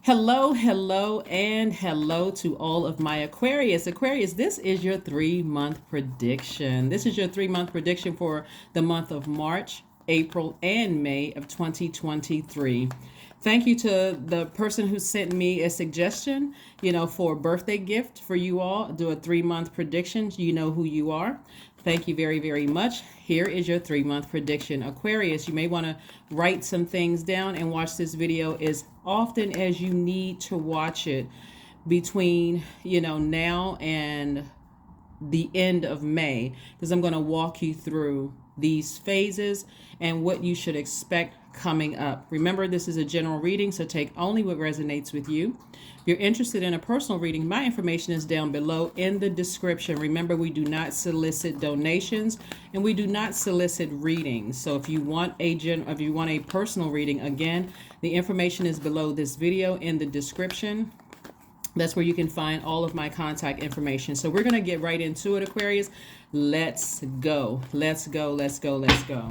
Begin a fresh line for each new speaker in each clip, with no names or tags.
Hello, hello, and hello to all of my Aquarius. Aquarius, this is your 3 month prediction. This is your 3 month prediction for the month of March, April, and May of 2023. Thank you to the person who sent me a suggestion, for a birthday gift for you all. Do a 3 month prediction. You know who you are. Thank you very, very much. Here is your 3 month prediction. Aquarius, you may want to write some things down and watch this video as often as you need to watch it between, now and the end of May, because I'm going to walk you through these phases and what you should expect coming up. Remember, this is a general reading, so take only what resonates with you. If you're interested in a personal reading, my information is down below in the description. Remember, we do not solicit donations and we do not solicit readings. So if you want a personal reading, again, the information is below this video in the description. That's where you can find all of my contact information. So we're going to get right into it, Aquarius. Let's go. Let's go. Let's go. Let's go.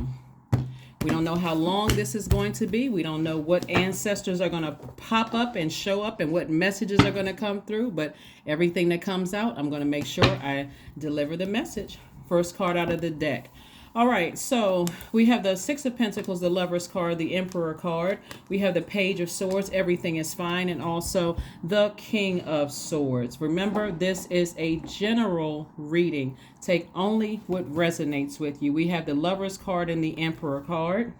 We don't know how long this is going to be. We don't know what ancestors are going to pop up and show up and what messages are going to come through. But everything that comes out, I'm going to make sure I deliver the message. First card out of the deck. All right, so we have the Six of Pentacles, the Lover's card, the Emperor card. We have the Page of Swords, everything is fine, and also the King of Swords. Remember, this is a general reading. Take only what resonates with you. We have the Lover's card and the Emperor card.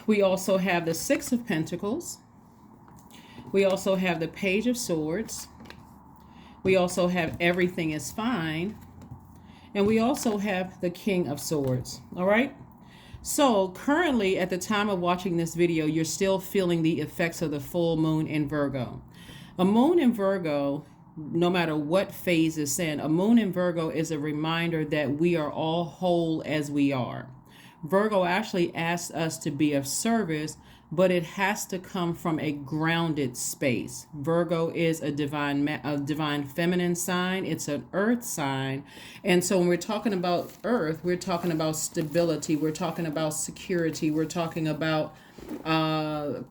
We also have the Six of Pentacles. We also have the Page of Swords. We also have everything is fine. And we also have the King of Swords. All right. So currently, at the time of watching this video, you're still feeling the effects of the full moon in Virgo. A moon in Virgo, no matter what phase it's in, a moon in Virgo is a reminder that we are all whole as we are. Virgo actually asks us to be of service, but it has to come from a grounded space. Virgo is a divine feminine sign. It's an earth sign. And so when we're talking about earth, we're talking about stability. We're talking about security. We're talking about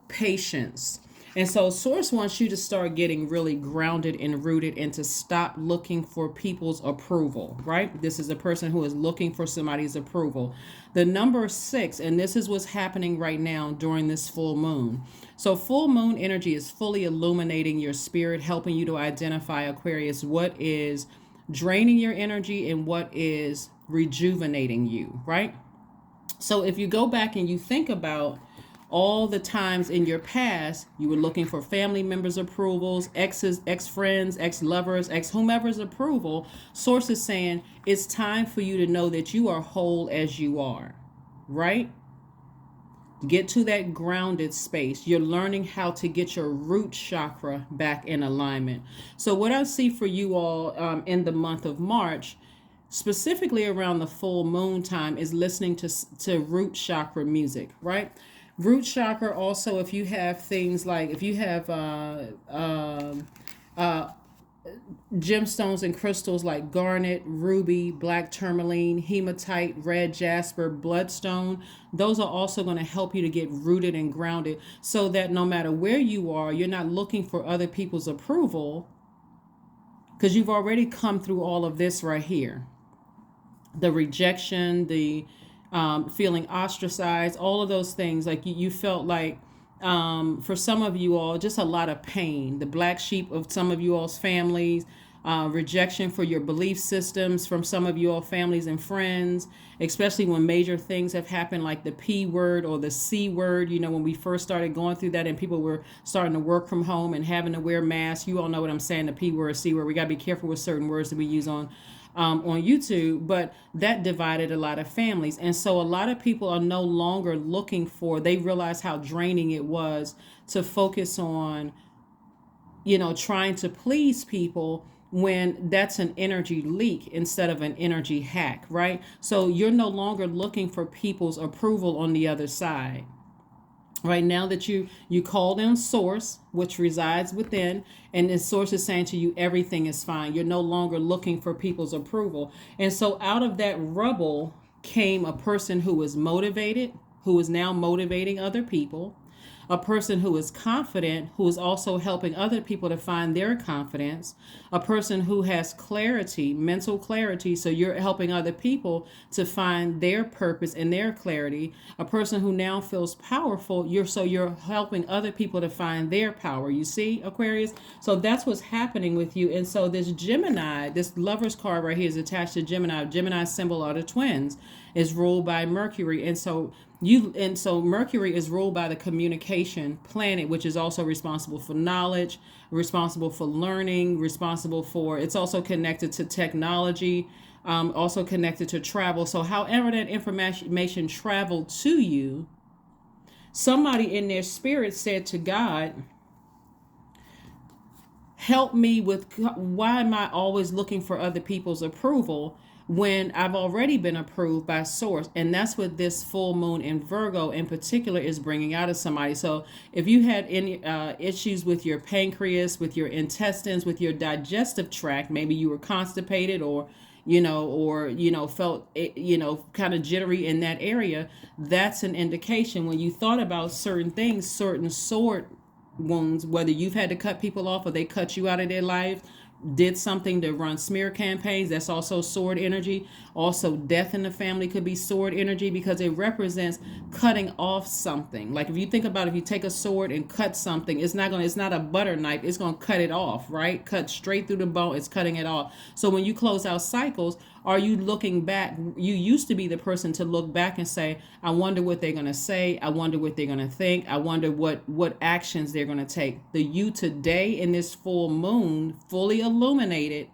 patience. And so Source wants you to start getting really grounded and rooted and to stop looking for people's approval, right? This is a person who is looking for somebody's approval. The number 6, and this is what's happening right now during this full moon. So full moon energy is fully illuminating your spirit, helping you to identify, Aquarius, what is draining your energy and what is rejuvenating you, right? So if you go back and you think about all the times in your past, you were looking for family members' approvals, exes, ex-friends, ex-lovers, ex-whomever's approval. Source is saying it's time for you to know that you are whole as you are, right? Get to that grounded space. You're learning how to get your root chakra back in alignment. So what I see for you all in the month of March, specifically around the full moon time, is listening to root chakra music, right? Root chakra also, if you have things like, if you have gemstones and crystals like garnet, ruby, black tourmaline, hematite, red jasper, bloodstone, those are also going to help you to get rooted and grounded so that no matter where you are, you're not looking for other people's approval because you've already come through all of this right here. The rejection, the feeling ostracized, all of those things. Like you felt like for some of you all, just a lot of pain, the black sheep of some of you all's families, rejection for your belief systems from some of you all families and friends, especially when major things have happened like the P word or the C word, when we first started going through that and people were starting to work from home and having to wear masks. You all know what I'm saying, the P word, C word. We got to be careful with certain words that we use on YouTube, but that divided a lot of families. And so a lot of people are no longer looking for, they realize how draining it was to focus on, trying to please people when that's an energy leak instead of an energy hack, right? So you're no longer looking for people's approval on the other side. Right now that you called in Source, which resides within, and this Source is saying to you, everything is fine. You're no longer looking for people's approval. And so out of that rubble came a person who was motivated, who is now motivating other people, a person who is confident, who is also helping other people to find their confidence, a person who has clarity, mental clarity, so you're helping other people to find their purpose and their clarity, a person who now feels powerful, you're helping other people to find their power. You see, Aquarius? So that's what's happening with you. And so this Gemini, this Lover's card right here is attached to Gemini. Gemini's symbol are the twins, is ruled by Mercury. And so Mercury is ruled by the communication planet, which is also responsible for knowledge, responsible for learning, it's also connected to technology, also connected to travel. So however that information traveled to you, somebody in their spirit said to God, help me with, why am I always looking for other people's approval when I've already been approved by source? And that's what this full moon in Virgo in particular is bringing out of somebody. So if you had any issues with your pancreas, with your intestines, with your digestive tract, maybe you were constipated or felt, kind of jittery in that area, that's an indication when you thought about certain things, certain sword wounds, whether you've had to cut people off or they cut you out of their life, did something to run smear campaigns, that's also sword energy. Also, death in the family could be sword energy because it represents cutting off something. Like if you think about, if you take a sword and cut something, it's not a butter knife, it's going to cut it off, right? Cut straight through the bone, it's cutting it off. So when you close out cycles, are you looking back? You used to be the person to look back and say, I wonder what they're going to say. I wonder what they're going to think. I wonder what actions they're going to take. The you today in this full moon, fully illuminated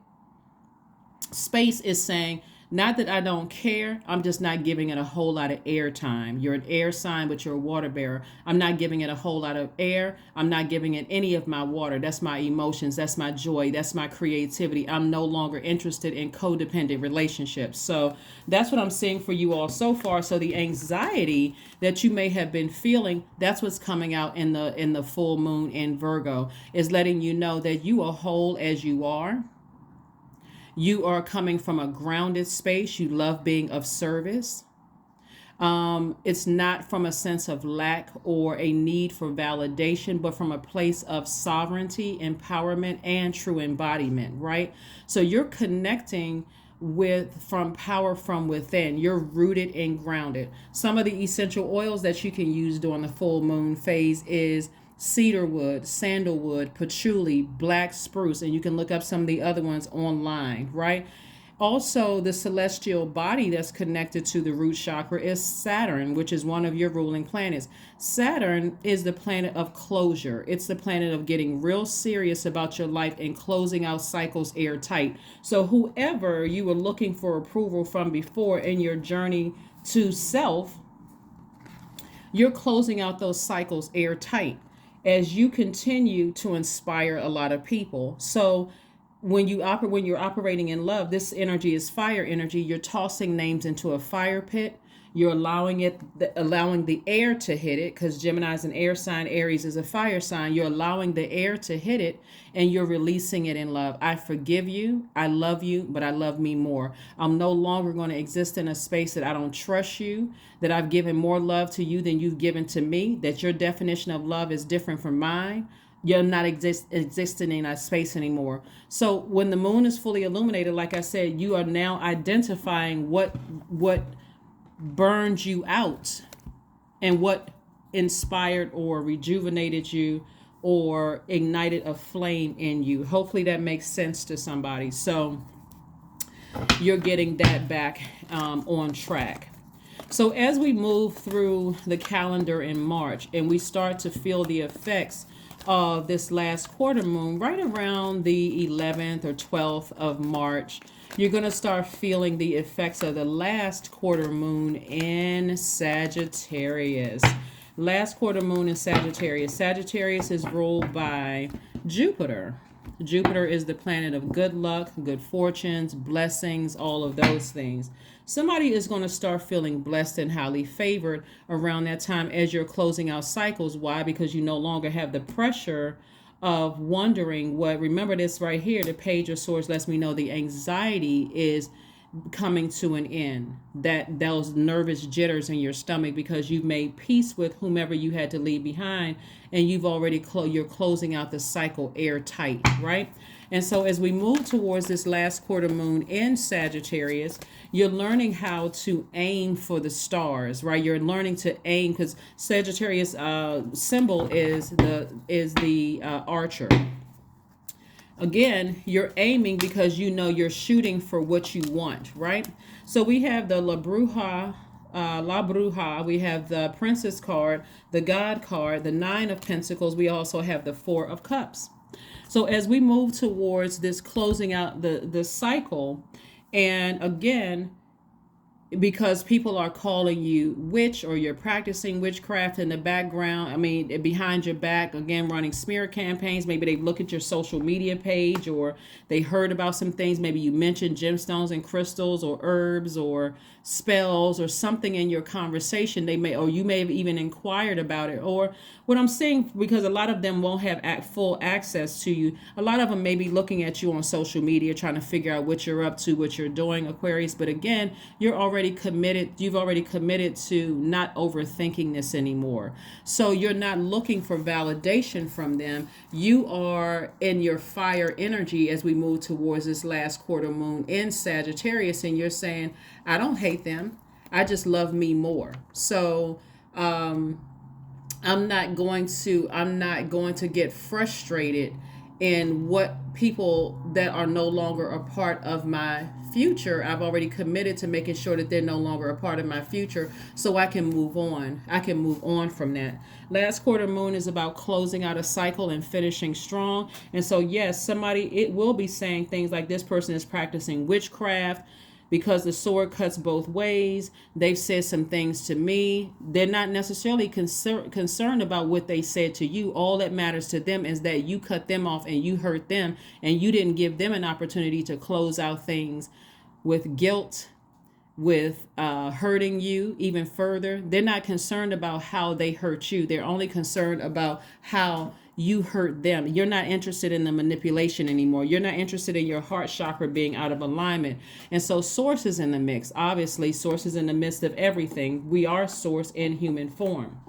space, is saying, not that I don't care, I'm just not giving it a whole lot of air time. You're an air sign, but you're a water bearer. I'm not giving it a whole lot of air. I'm not giving it any of my water. That's my emotions. That's my joy. That's my creativity. I'm no longer interested in codependent relationships. So that's what I'm seeing for you all so far. So the anxiety that you may have been feeling, that's what's coming out in the full moon in Virgo, is letting you know that you are whole as you are. You are coming from a grounded space. You love being of service. It's not from a sense of lack or a need for validation, but from a place of sovereignty, empowerment, and true embodiment, right? So you're connecting from power from within. You're rooted and grounded. Some of the essential oils that you can use during the full moon phase is cedarwood, sandalwood, patchouli, black spruce, and you can look up some of the other ones online, right? Also, the celestial body that's connected to the root chakra is Saturn, which is one of your ruling planets. Saturn is the planet of closure. It's the planet of getting real serious about your life and closing out cycles airtight. So whoever you were looking for approval from before in your journey to self, you're closing out those cycles airtight as you continue to inspire a lot of people. So when you're operating in love, this energy is fire energy. You're tossing names into a fire pit. You're allowing the air to hit it, because Gemini is an air sign, Aries is a fire sign. You're allowing the air to hit it, and you're releasing it in love. I forgive you, I love you, but I love me more. I'm no longer going to exist in a space that I don't trust you, that I've given more love to you than you've given to me, that your definition of love is different from mine. You're not existing in that space anymore. So when the moon is fully illuminated, like I said, you are now identifying what burned you out and what inspired or rejuvenated you or ignited a flame in you. Hopefully that makes sense to somebody. So you're getting that back on track. So as we move through the calendar in March and we start to feel the effects of this last quarter moon, right around the 11th or 12th of March, you're going to start feeling the effects of the last quarter moon in Sagittarius. Last quarter moon in Sagittarius. Sagittarius is ruled by Jupiter. Jupiter is the planet of good luck, good fortunes, blessings, all of those things. Somebody is going to start feeling blessed and highly favored around that time as you're closing out cycles. Why? Because you no longer have the pressure of wondering what. Remember this right here, the Page of Swords lets me know the anxiety is coming to an end, that those nervous jitters in your stomach, because you've made peace with whomever you had to leave behind, and you've already you're closing out the cycle airtight, right? And so as we move towards this last quarter moon in Sagittarius, you're learning how to aim for the stars, right? You're learning to aim, because Sagittarius symbol is the archer. Again, you're aiming because you know you're shooting for what you want, right? So we have the La Bruja, we have the Princess card, the God card, the Nine of Pentacles. We also have the Four of Cups. So as we move towards this closing out the cycle, and again, because people are calling you witch, or you're practicing witchcraft in the background, I mean, behind your back, again, running smear campaigns. Maybe they look at your social media page, or they heard about some things. Maybe you mentioned gemstones and crystals, or herbs, or spells, or something in your conversation. They may, or you may have even inquired about it. Or what I'm saying, because a lot of them won't have full access to you, a lot of them may be looking at you on social media, trying to figure out what you're up to, what you're doing, Aquarius. But again, you've already committed to not overthinking this anymore. So you're not looking for validation from them. You are in your fire energy as we move towards this last quarter moon in Sagittarius, and you're saying, I don't hate them, I just love me more. So I'm not going to get frustrated in what people that are no longer a part of my future. I've already committed to making sure that they're no longer a part of my future, so I can move on. I can move on from that. Last quarter moon is about closing out a cycle and finishing strong. And so yes, it will be saying things like, this person is practicing witchcraft, because the sword cuts both ways. They've said some things to me. They're not necessarily concerned about what they said to you. All that matters to them is that you cut them off and you hurt them, and you didn't give them an opportunity to close out things with guilt, with hurting you even further. They're not concerned about how they hurt you. They're only concerned about how you hurt them. You're not interested in the manipulation anymore. You're not interested in your heart chakra being out of alignment. And so source is in the mix. Obviously, source is in the midst of everything. We are source in human form.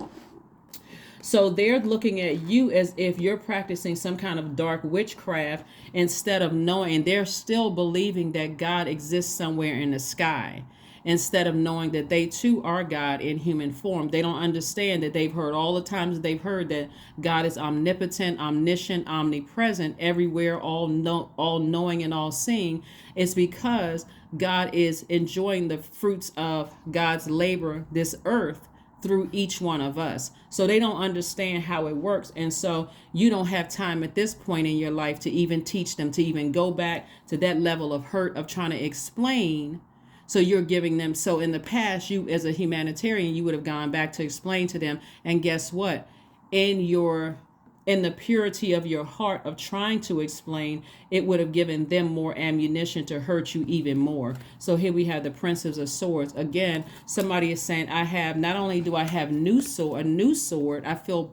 So they're looking at you as if you're practicing some kind of dark witchcraft, instead of knowing, they're still believing that God exists somewhere in the sky, instead of knowing that they too are God in human form. They don't understand that they've heard all the times they've heard that God is omnipotent, omniscient, omnipresent, everywhere, all knowing and all seeing. It's because God is enjoying the fruits of God's labor, this earth, through each one of us. So they don't understand how it works. And so you don't have time at this point in your life to even teach them, to even go back to that level of hurt of trying to explain. So you're giving them, so in the past, you as a humanitarian, you would have gone back to explain to them. And guess what? In the purity of your heart of trying to explain, it would have given them more ammunition to hurt you even more. So here we have the Princess of Swords. Again, somebody is saying, not only do I have a new sword, I feel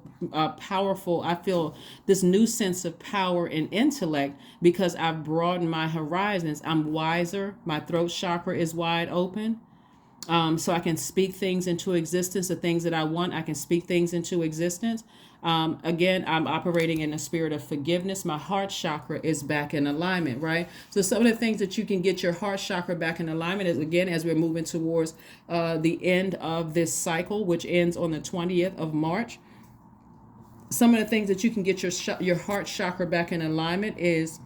powerful. I feel this new sense of power and intellect because I've broadened my horizons. I'm wiser. My throat chakra is wide open. So I can speak things into existence, the things that I want, I can speak things into existence. Again, I'm operating in a spirit of forgiveness. My heart chakra is back in alignment, right? So some of the things that you can get your heart chakra back in alignment is, again, as we're moving towards the end of this cycle, which ends on the 20th of March. Some of the things that you can get your heart chakra back in alignment is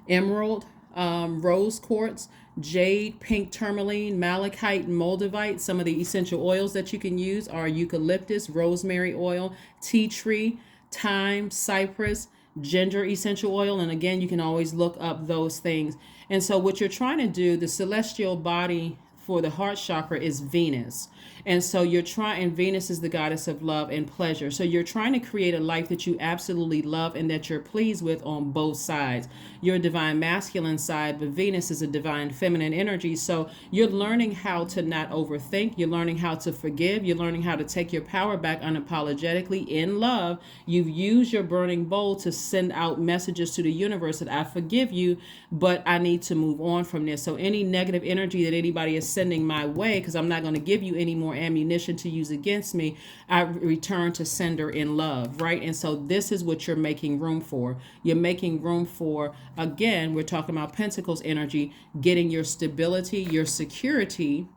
emerald, rose quartz, jade, pink tourmaline, malachite, and moldavite. Some of the essential oils that you can use are eucalyptus, rosemary oil, tea tree, thyme, cypress, ginger essential oil. And again, you can always look up those things. And so what you're trying to do, the celestial body for the heart chakra is Venus. And so you're trying, and Venus is the goddess of love and pleasure. So you're trying to create a life that you absolutely love and that you're pleased with on both sides. You're a divine masculine side, but Venus is a divine feminine energy. So you're learning how to not overthink. You're learning how to forgive. You're learning how to take your power back unapologetically in love. You've used your burning bowl to send out messages to the universe that I forgive you, but I need to move on from this. So any negative energy that anybody is sending my way, because I'm not going to give you any more ammunition to use against me, I return to sender in love, right? And so this is what you're making room for. You're making room for, again, we're talking about Pentacles energy, getting your stability, your security,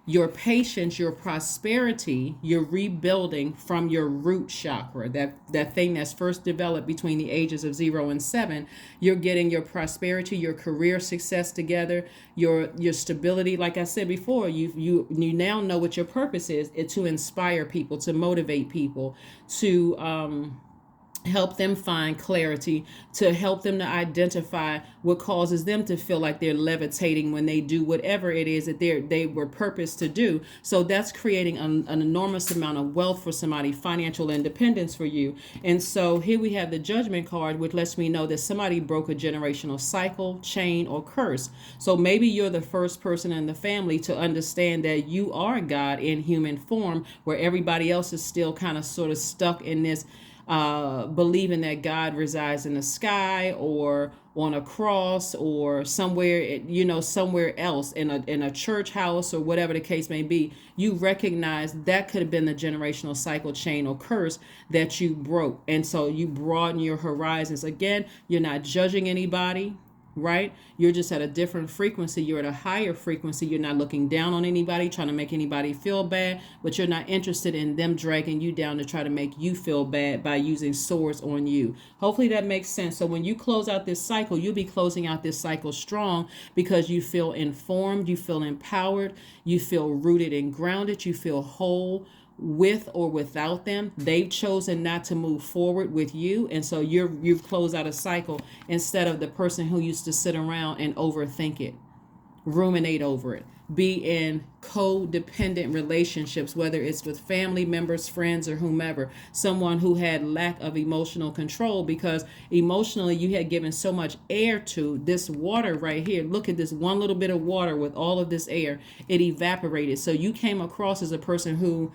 your patience, your prosperity, you're rebuilding from your root chakra, that thing that's first developed between the ages of 0 and 7. You're getting your prosperity, your career success together, your stability. Like I said before, you now know what your purpose is. It's to inspire people, to motivate people, to help them find clarity, to help them to identify what causes them to feel like they're levitating when they do whatever it is that they were purposed to do. So that's creating an enormous amount of wealth for somebody, financial independence for you. And so here we have the Judgment card, which lets me know that somebody broke a generational cycle, chain, or curse. So maybe you're the first person in the family to understand that you are God in human form, where everybody else is still kind of sort of stuck in this believing that God resides in the sky or on a cross or somewhere, somewhere else in a church house or whatever the case may be. You recognize that could have been the generational cycle, chain, or curse that you broke. And so you broaden your horizons. Again, you're not judging anybody, right? You're just at a different frequency. You're at a higher frequency. You're not looking down on anybody, trying to make anybody feel bad, but you're not interested in them dragging you down to try to make you feel bad by using swords on you. Hopefully that makes sense. So when you close out this cycle, you'll be closing out this cycle strong because you feel informed, you feel empowered, you feel rooted and grounded, you feel whole, with or without them. They've chosen not to move forward with you, and so you've closed out a cycle instead of the person who used to sit around and overthink it, ruminate over it, be in codependent relationships, whether it's with family members, friends, or whomever, someone who had lack of emotional control because emotionally you had given so much air to this water right here. Look at this one little bit of water with all of this air. It evaporated. So you came across as a person who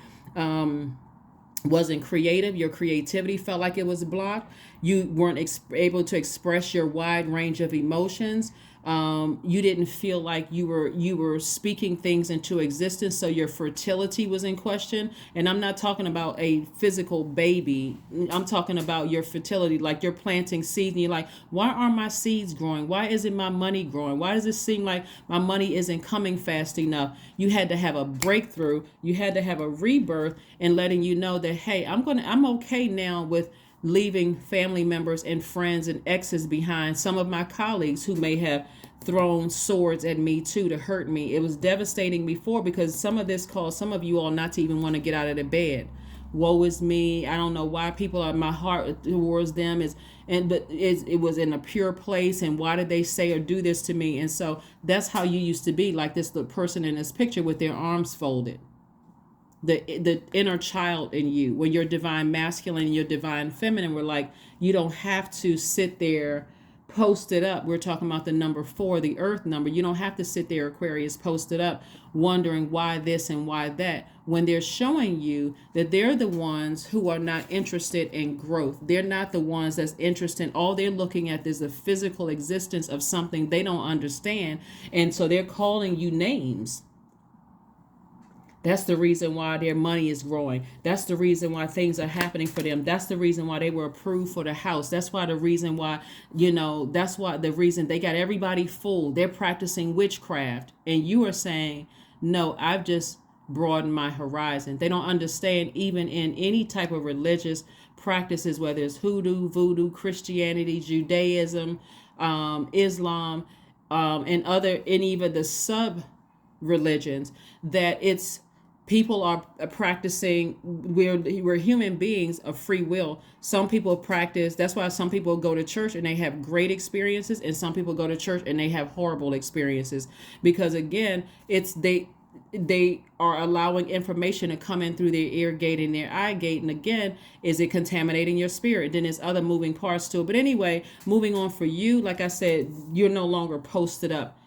wasn't creative. Your creativity felt like it was blocked. You weren't able to express your wide range of emotions. You didn't feel like you were speaking things into existence, so your fertility was in question. And I'm not talking about a physical baby. I'm talking about your fertility, like you're planting seeds and you're like, why aren't my seeds growing? Why isn't my money growing? Why does it seem like my money isn't coming fast enough? You had to have a breakthrough. You had to have a rebirth and letting you know that, hey, I'm okay now with leaving family members and friends and exes behind. Some of my colleagues who may have thrown swords at me too to hurt me. It was devastating before because some of this caused some of you all not to even want to get out of the bed. Woe is me. I don't know why people are, my heart towards them but it was in a pure place, and why did they say or do this to me? And so that's how you used to be, like the person in this picture with their arms folded. The inner child in you, when you're divine masculine and you're divine feminine, we're like, you don't have to sit there posted up. We're talking about the number 4, the earth number. You don't have to sit there, Aquarius, posted up wondering why this and why that, when they're showing you that they're the ones who are not interested in growth. They're not the ones that's interested. All they're looking at is the physical existence of something they don't understand, and so they're calling you names. That's the reason why their money is growing. That's the reason why things are happening for them. That's the reason why they were approved for the house. That's why the reason why, that's why the reason they got everybody fooled. They're practicing witchcraft. And you are saying, no, I've just broadened my horizon. They don't understand, even in any type of religious practices, whether it's hoodoo, voodoo, Christianity, Judaism, Islam, and even the sub religions, that it's people are practicing, we're human beings of free will. Some people practice, that's why some people go to church and they have great experiences, and some people go to church and they have horrible experiences, because again, they are allowing information to come in through their ear gate and their eye gate. And again, is it contaminating your spirit? Then there's other moving parts to it. But anyway, moving on for you, like I said, you're no longer posted up,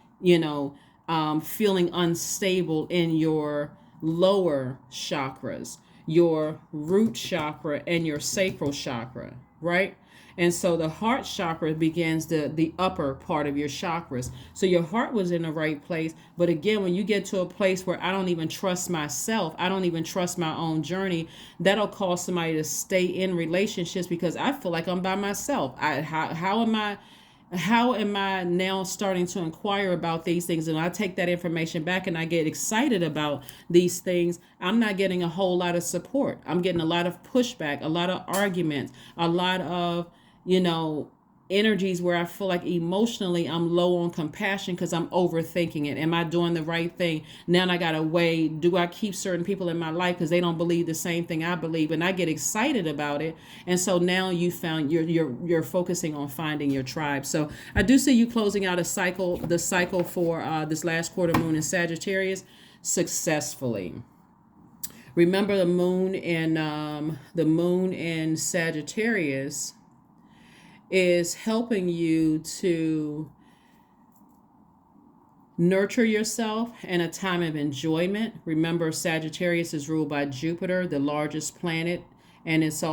feeling unstable in your lower chakras, your root chakra and your sacral chakra, right? And so the heart chakra begins the upper part of your chakras. So your heart was in the right place. But again, when you get to a place where I don't even trust myself, I don't even trust my own journey, that'll cause somebody to stay in relationships because I feel like I'm by myself. How am I now starting to inquire about these things? And I take that information back and I get excited about these things. I'm not getting a whole lot of support. I'm getting a lot of pushback, a lot of arguments, a lot of, energies where I feel like emotionally I'm low on compassion because I'm overthinking it. Am I doing the right thing? Now I got to weigh, do I keep certain people in my life because they don't believe the same thing I believe? And I get excited about it. And so now you found you're focusing on finding your tribe. So I do see you closing out the cycle for this last quarter moon in Sagittarius successfully. Remember the moon in Sagittarius is helping you to nurture yourself in a time of enjoyment. Remember, Sagittarius is ruled by Jupiter, the largest planet, and it's the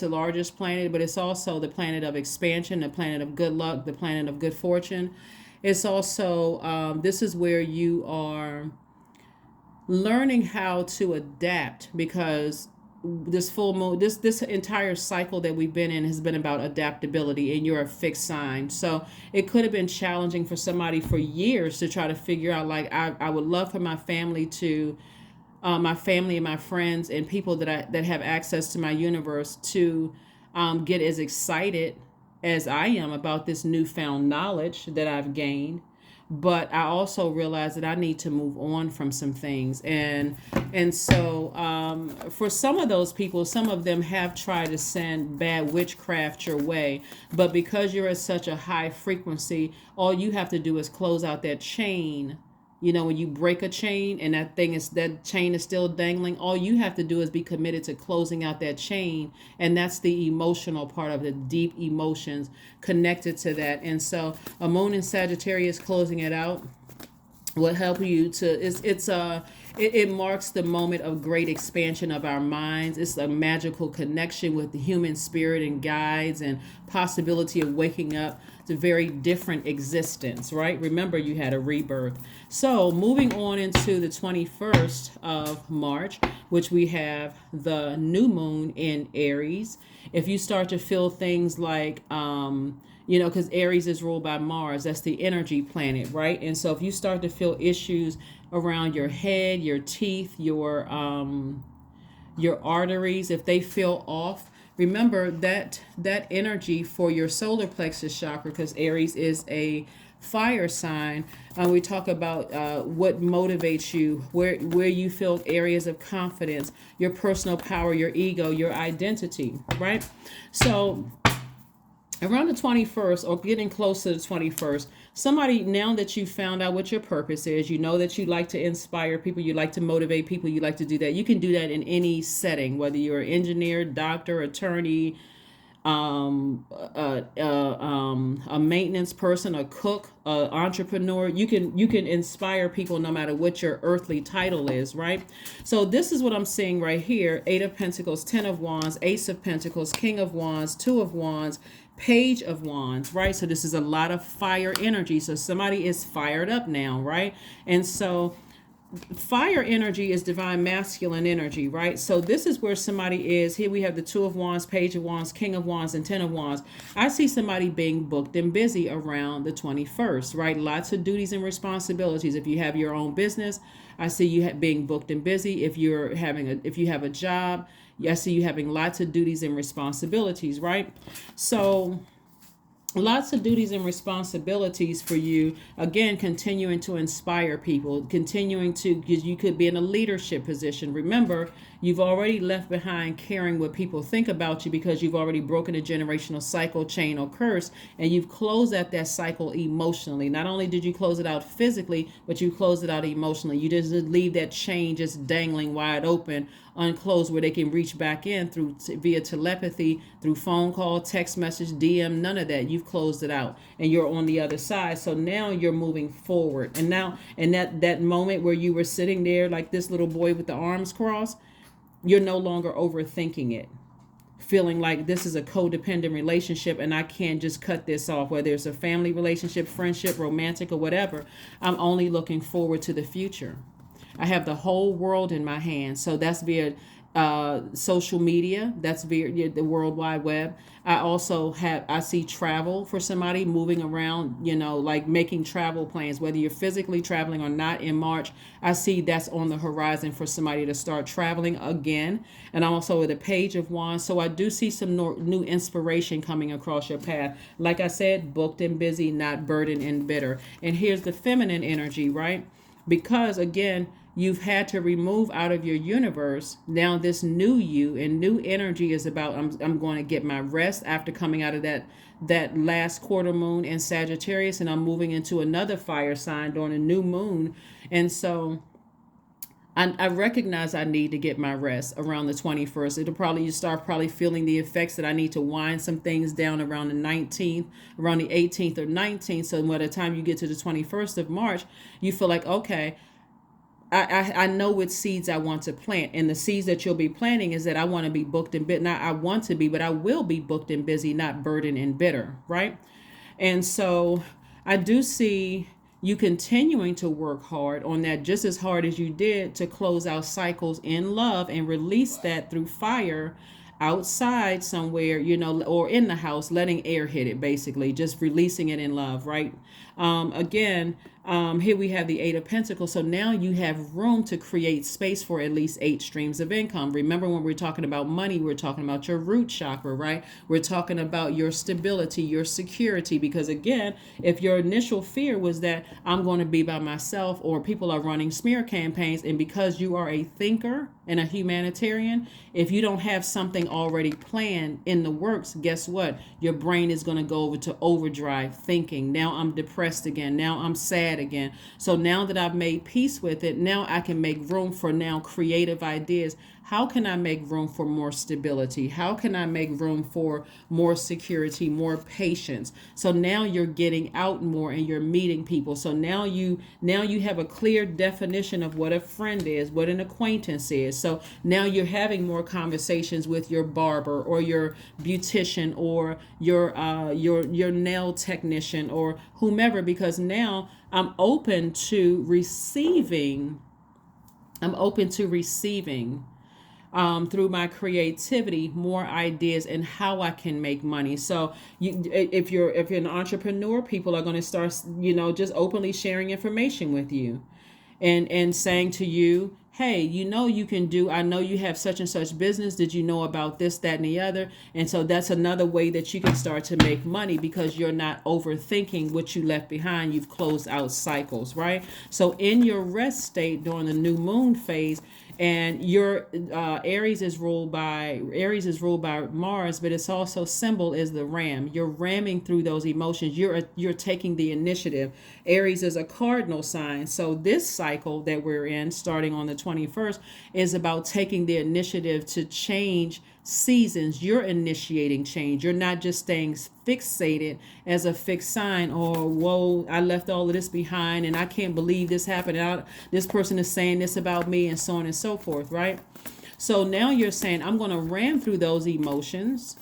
largest planet, but it's also the planet of expansion, the planet of good luck, the planet of good fortune. It's also this is where you are learning how to adapt because this full moon, this entire cycle that we've been in has been about adaptability, and you're a fixed sign. So it could have been challenging for somebody for years to try to figure out, like, I would love for my family to my family and my friends and people that have access to my universe to get as excited as I am about this newfound knowledge that I've gained. But I also realize that I need to move on from some things. And so for some of those people, some of them have tried to send bad witchcraft your way. But because you're at such a high frequency, all you have to do is close out that chain. When you break a chain and that chain is still dangling, all you have to do is be committed to closing out that chain. And that's the emotional part of the deep emotions connected to that. And so a moon in Sagittarius closing it out will help you to, it marks the moment of great expansion of our minds. It's a magical connection with the human spirit and guides and possibility of waking up to very different existence, right? Remember, you had a rebirth. So moving on into the 21st of March, which we have the new moon in Aries. If you start to feel things like, because Aries is ruled by Mars, that's the energy planet, right? And so if you start to feel issues around your head, your teeth, your arteries, if they feel off, remember that energy for your solar plexus chakra, because Aries is a fire sign. We talk about what motivates you, where you feel areas of confidence, your personal power, your ego, your identity, right? So around the 21st, or getting close to the 21st, somebody, now that you found out what your purpose is, you know that you like to inspire people, you like to motivate people, you like to do that. You can do that in any setting, whether you're an engineer, doctor, attorney, a maintenance person, a cook, an entrepreneur. You can inspire people no matter what your earthly title is, right? So this is what I'm seeing right here: 8 of Pentacles, 10 of Wands, Ace of Pentacles, King of Wands, 2 of Wands, Page of Wands, right? So this is a lot of fire energy. So somebody is fired up now, right? And so fire energy is divine masculine energy, right? So this is where somebody is. Here we have the 2 of Wands, Page of Wands, King of Wands, and 10 of Wands. I see somebody being booked and busy around the 21st, right? Lots of duties and responsibilities. If you have your own business, I see you being booked and busy. If you have a job, I see you having lots of duties and responsibilities, right? So lots of duties and responsibilities for you. Again, continuing to inspire people, continuing to, because you could be in a leadership position. Remember, you've already left behind caring what people think about you, because you've already broken a generational cycle, chain, or curse, and you've closed out that cycle emotionally. Not only did you close it out physically, but you closed it out emotionally. You didn't leave that chain just dangling wide open, unclosed, where they can reach back in through via telepathy, through phone call, text message, DM. None of that. You've closed it out, and you're on the other side. So now you're moving forward. And now, in that moment where you were sitting there like this little boy with the arms crossed, you're no longer overthinking it, feeling like this is a codependent relationship and I can't just cut this off, whether it's a family relationship, friendship, romantic, or whatever. I'm only looking forward to the future. I have the whole world in my hands. So that's via social media. That's via the World Wide Web. I see travel for somebody, moving around, like making travel plans, whether you're physically traveling or not in March. I see that's on the horizon for somebody to start traveling again. And I'm also with a Page of Wands. So I do see some new inspiration coming across your path. Like I said, booked and busy, not burdened and bitter. And here's the feminine energy, right? Because again, you've had to remove out of your universe now this new you, and new energy is about I'm going to get my rest after coming out of that last quarter moon in Sagittarius, and I'm moving into another fire sign during a new moon. And so I recognize I need to get my rest around the 21st. You start probably feeling the effects that I need to wind some things down around the 19th, around the 18th or 19th. So by the time you get to the 21st of March, you feel like, okay, I know what seeds I want to plant. And the seeds that you'll be planting is that I want to be booked and busy. Not I want to be, but I will be booked and busy, not burdened and bitter, right? And so I do see you continuing to work hard on that, just as hard as you did to close out cycles in love and release that through fire outside somewhere, or in the house, letting air hit it, basically, just releasing it in love, right? Again, here we have the Eight of Pentacles. So now you have room to create space for at least 8 streams of income. Remember, when we're talking about money, we're talking about your root chakra, right? We're talking about your stability, your security. Because again, if your initial fear was that I'm going to be by myself, or people are running smear campaigns, and because you are a thinker and a humanitarian, if you don't have something already planned in the works, guess what? Your brain is going to go over to overdrive thinking. Now I'm depressed again. Now I'm sad again. So now that I've made peace with it, now I can make room for now creative ideas. How can I make room for more stability? How can I make room for more security, more patience? So now you're getting out more and you're meeting people. So now you have a clear definition of what a friend is, what an acquaintance is. So now you're having more conversations with your barber or your beautician or your nail technician or whomever, because now I'm open to receiving. Through my creativity, more ideas and how I can make money. So if you're an entrepreneur, people are going to start, just openly sharing information with you, and saying to you, hey, you can do, I know you have such and such business. Did you know about this, that, and the other? And so that's another way that you can start to make money, because you're not overthinking what you left behind. You've closed out cycles, right? So in your rest state during the new moon phase, and your Aries is ruled by Mars, but its also symbol is the ram. You're ramming through those emotions. You're taking the initiative. Aries is a cardinal sign. So this cycle that we're in, starting on the 21st, is about taking the initiative to change seasons. You're initiating change. You're not just staying fixated as a fixed sign, or whoa, I left all of this behind and I can't believe this happened. This person is saying this about me, and so on and so forth, right? So now you're saying, I'm going to ram through those emotions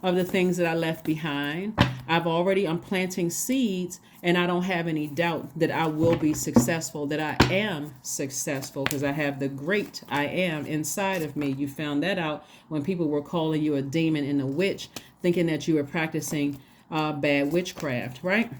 of the things that I left behind. I'm planting seeds, and I don't have any doubt that I will be successful, that I am successful, because I have the great I am inside of me. You found that out when people were calling you a demon and a witch, thinking that you were practicing bad witchcraft, right?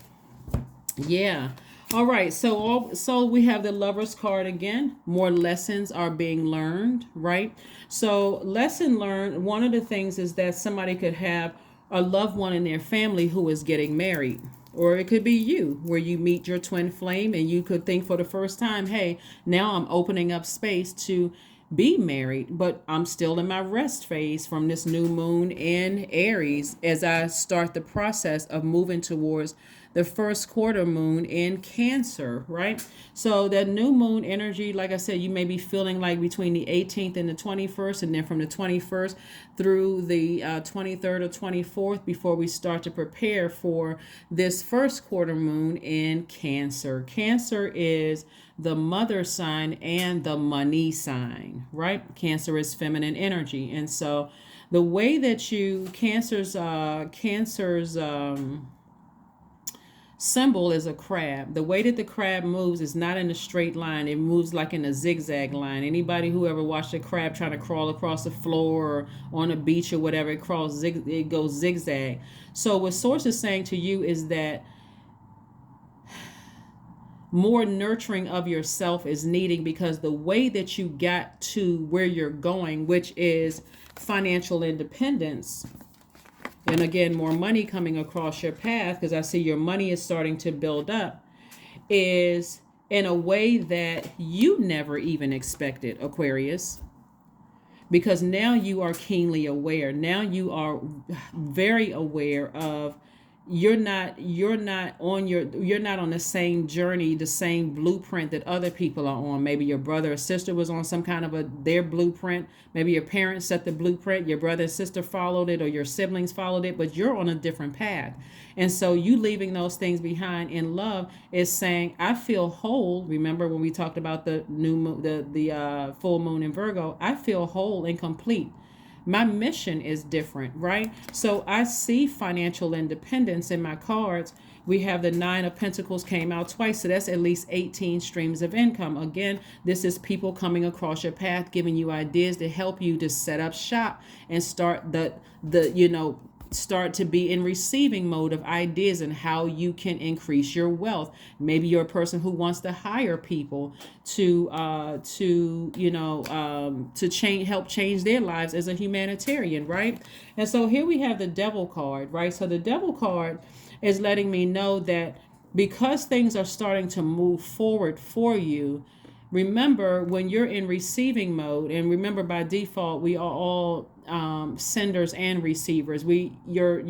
Yeah. All right. So we have the Lover's card again. More lessons are being learned, right? So lesson learned, one of the things is that somebody could have a loved one in their family who is getting married. Or it could be you, where you meet your twin flame and you could think for the first time, hey, now I'm opening up space to be married, but I'm still in my rest phase from this new moon in Aries as I start the process of moving towards the first quarter moon in Cancer, right? So that new moon energy, like I said, you may be feeling like between the 18th and the 21st, and then from the 21st through the 23rd or 24th before we start to prepare for this first quarter moon in Cancer. Cancer is the mother sign and the money sign, right? Cancer is feminine energy. And so the way that Cancer's symbol is a crab. The way that the crab moves is not in a straight line. It moves like in a zigzag line. Anybody who ever watched a crab trying to crawl across the floor or on a beach or whatever, it goes zigzag. So what Source is saying to you is that more nurturing of yourself is needed, because the way that you got to where you're going, which is financial independence, and again, more money coming across your path, because I see your money is starting to build up, is in a way that you never even expected, Aquarius. Because now you are keenly aware. Now you are very aware of you're not on the same journey, the same blueprint that other people are on. Maybe your brother or sister was on some kind of their blueprint. Maybe your parents set the blueprint, your brother and sister followed it, or your siblings followed it, but you're on a different path. And so you leaving those things behind in love is saying, I feel whole. Remember when we talked about the new moon, the full moon in Virgo, I feel whole and complete. My mission is different, right? So I see financial independence in my cards. We have the 9 of Pentacles came out twice, so that's at least 18 streams of income. Again, this is people coming across your path, giving you ideas to help you to set up shop and start start to be in receiving mode of ideas and how you can increase your wealth. Maybe you're a person who wants to hire people to help change their lives as a humanitarian, right? And so here we have the Devil card, right? So the Devil card is letting me know that because things are starting to move forward for you, remember when you're in receiving mode, and remember by default we are all senders and receivers. Your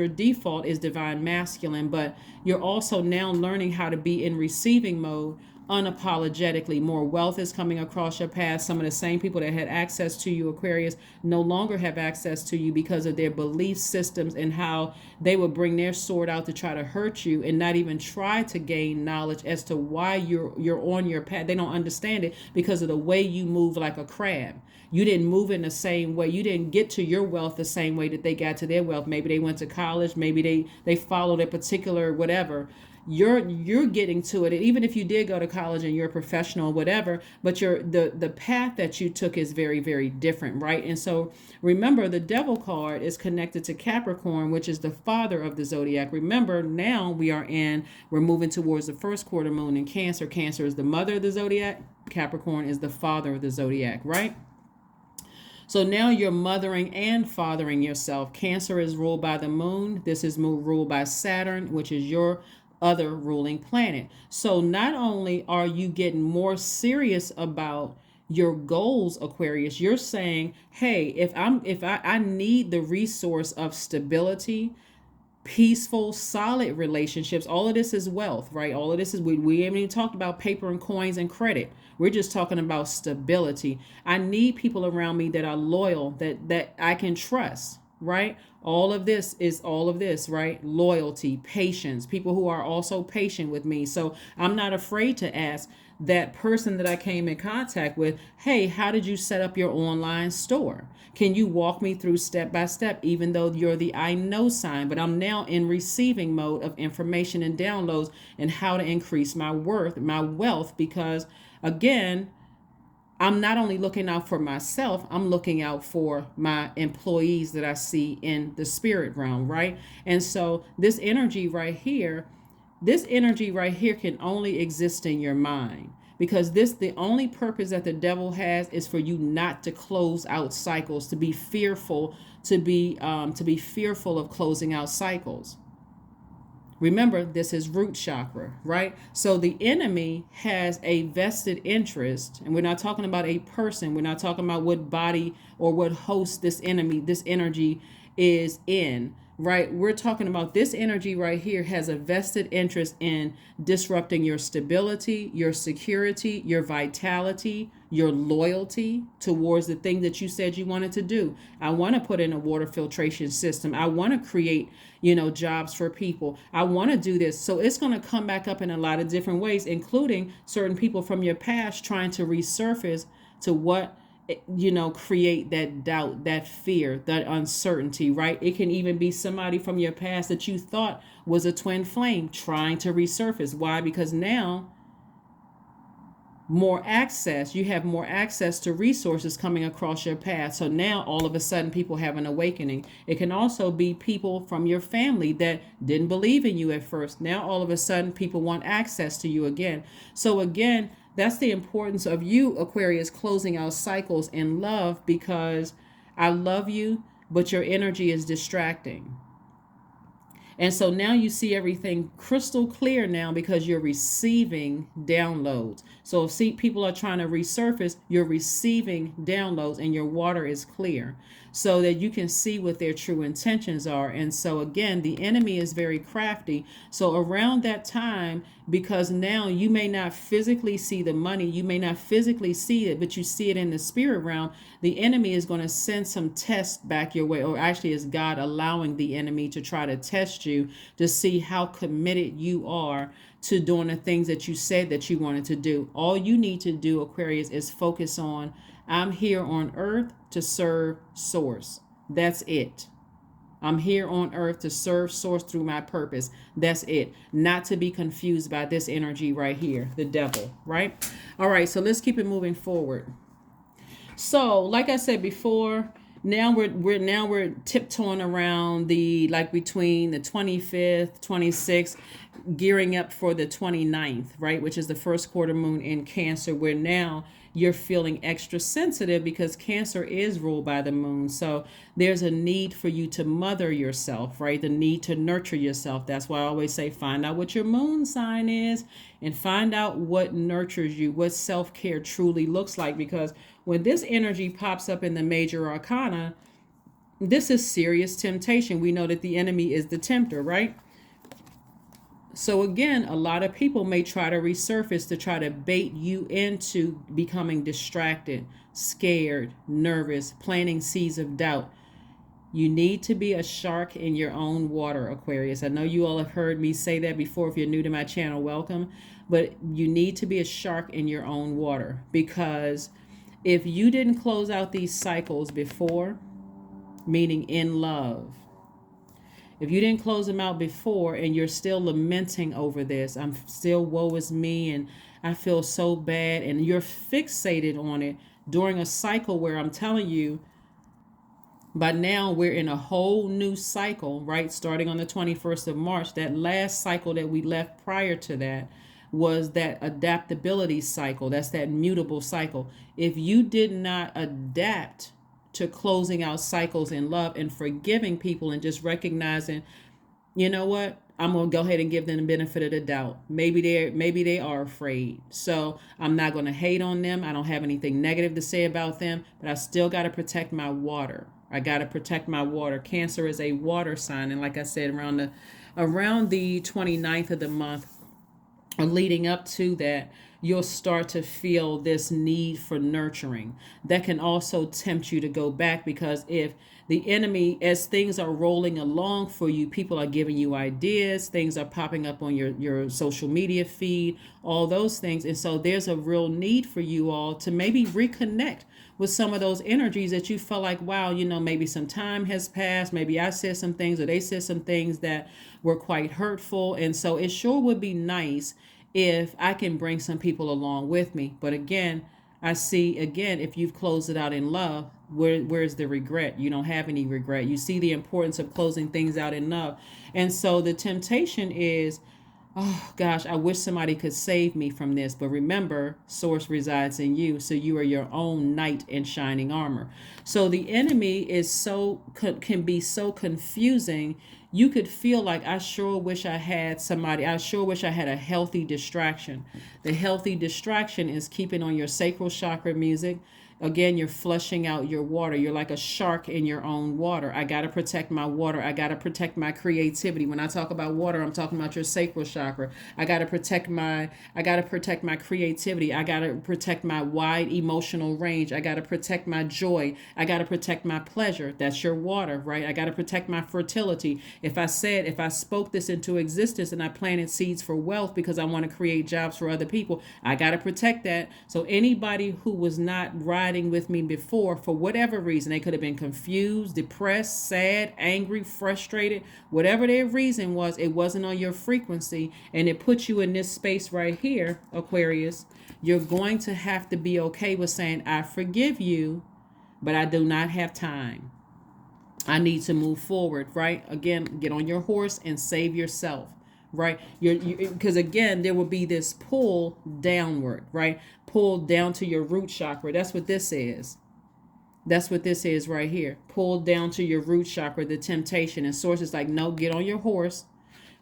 default is divine masculine, but you're also now learning how to be in receiving mode unapologetically. More wealth is coming across your path. Some of the same people that had access to you, Aquarius, no longer have access to you because of their belief systems and how they will bring their sword out to try to hurt you and not even try to gain knowledge as to why you're on your path. They don't understand it because of the way you move like a crab. You didn't move in the same way. You didn't get to your wealth the same way that they got to their wealth. Maybe they went to college. Maybe they followed a particular whatever. You're getting to it, and even if you did go to college and you're a professional or whatever, but the path that you took is very, very different, right? And so remember, the Devil card is connected to Capricorn, which is the father of the zodiac. Remember, now we're moving towards the first quarter moon in Cancer. Cancer is the mother of the zodiac. Capricorn is the father of the zodiac, right? So now you're mothering and fathering yourself. Cancer is ruled by the moon. This is ruled by Saturn, which is your other ruling planet. So not only are you getting more serious about your goals, Aquarius, you're saying, hey, if I need the resource of stability, peaceful, solid relationships. All of this is wealth, right? All of this is, we haven't even talked about paper and coins and credit. We're just talking about stability. I need people around me that are loyal, that I can trust, right? All of this, right? Loyalty, patience, people who are also patient with me. So I'm not afraid to ask that person that I came in contact with, hey, how did you set up your online store? Can you walk me through step by step, even though you're the I know sign, but I'm now in receiving mode of information and downloads and how to increase my wealth, because again, I'm not only looking out for myself, I'm looking out for my employees that I see in the spirit realm, right? And so this energy right here can only exist in your mind, because the only purpose that the devil has is for you not to close out cycles, to be fearful, to be fearful of closing out cycles. Remember, this is root chakra, right? So the enemy has a vested interest, and we're not talking about a person. We're not talking about what body or what host this energy is in, right? We're talking about this energy right here has a vested interest in disrupting your stability, your security, your vitality, your loyalty towards the thing that you said you wanted to do. I want to put in a water filtration system. I want to create, jobs for people. I want to do this. So it's going to come back up in a lot of different ways, including certain people from your past trying to resurface to what create that doubt, that fear, that uncertainty, right? It can even be somebody from your past that you thought was a twin flame trying to resurface. Why? Because now you have more access to resources coming across your path. So now all of a sudden people have an awakening. It can also be people from your family that didn't believe in you at first. Now all of a sudden people want access to you again. So again, that's the importance of you, Aquarius, closing out cycles in love, because I love you, but your energy is distracting. And so now you see everything crystal clear now because you're receiving downloads. So if people are trying to resurface, you're receiving downloads and your water is clear so that you can see what their true intentions are. And so again, the enemy is very crafty. So around that time, because now you may not physically see the money, you may not physically see it, but you see it in the spirit realm, the enemy is going to send some tests back your way, or actually is God allowing the enemy to try to test you to see how committed you are to doing the things that you said that you wanted to do. All you need to do, Aquarius, is focus on, I'm here on earth to serve source. That's it. I'm here on earth to serve source through my purpose. That's it. Not to be confused by this energy right here, the devil, right? All right, so let's keep it moving forward. So, like I said before, now we're tiptoeing around between the 25th, 26th, gearing up for the 29th, right? Which is the first quarter moon in Cancer, where now you're feeling extra sensitive because Cancer is ruled by the moon. So there's a need for you to mother yourself, right? The need to nurture yourself. That's why I always say, find out what your moon sign is and find out what nurtures you, what self-care truly looks like. Because when this energy pops up in the major arcana, this is serious temptation. We know that the enemy is the tempter, right? So again, a lot of people may try to resurface to try to bait you into becoming distracted, scared, nervous, planting seeds of doubt. You need to be a shark in your own water, Aquarius. I know you all have heard me say that before. If you're new to my channel, welcome. But you need to be a shark in your own water, because if you didn't close out these cycles before, meaning in love, if you didn't close them out before and you're still lamenting over this, I'm still woe is me and I feel so bad, and you're fixated on it during a cycle where I'm telling you, by now we're in a whole new cycle, right? Starting on the 21st of March, that last cycle that we left prior to that was that adaptability cycle. That's that mutable cycle. If you did not adapt to closing out cycles in love and forgiving people and just recognizing, you know what, I'm going to go ahead and give them the benefit of the doubt. Maybe they are afraid. So I'm not going to hate on them. I don't have anything negative to say about them, but I still got to protect my water. I got to protect my water. Cancer is a water sign. And like I said, around the 29th of the month, or leading up to that, you'll start to feel this need for nurturing. That can also tempt you to go back, because if the enemy, as things are rolling along for you, people are giving you ideas, things are popping up on your social media feed, all those things. And so there's a real need for you all to maybe reconnect with some of those energies that you felt like, wow, maybe some time has passed. Maybe I said some things or they said some things that were quite hurtful. And so it sure would be nice if I can bring some people along with me. But again, I see, if you've closed it out in love, where's the regret? You don't have any regret. You see the importance of closing things out in love. And so the temptation is, oh gosh, I wish somebody could save me from this. But remember, source resides in you. So you are your own knight in shining armor. So the enemy is can be so confusing. You could feel like, I sure wish I had somebody. I sure wish I had a healthy distraction. The healthy distraction is keeping on your sacral chakra music. Again, you're flushing out your water. You're like a shark in your own water. I got to protect my water. I got to protect my creativity. When I talk about water, I'm talking about your sacral chakra. I got to protect my creativity. I got to protect my wide emotional range. I got to protect my joy. I got to protect my pleasure. That's your water, right? I got to protect my fertility. If I spoke this into existence and I planted seeds for wealth because I want to create jobs for other people, I got to protect that. So anybody who was not riding with me before, for whatever reason, they could have been confused, depressed, sad, angry, frustrated, whatever their reason was, it wasn't on your frequency, and it put you in this space right here, Aquarius. You're going to have to be okay with saying, I forgive you, but I do not have time. I need to move forward, right? Again, get on your horse and save yourself, right? Because again, there will be this pull downward, right? Pull down to your root chakra. That's what this is. That's what this is right here. Pull down to your root chakra, the temptation. And source is like, no, get on your horse.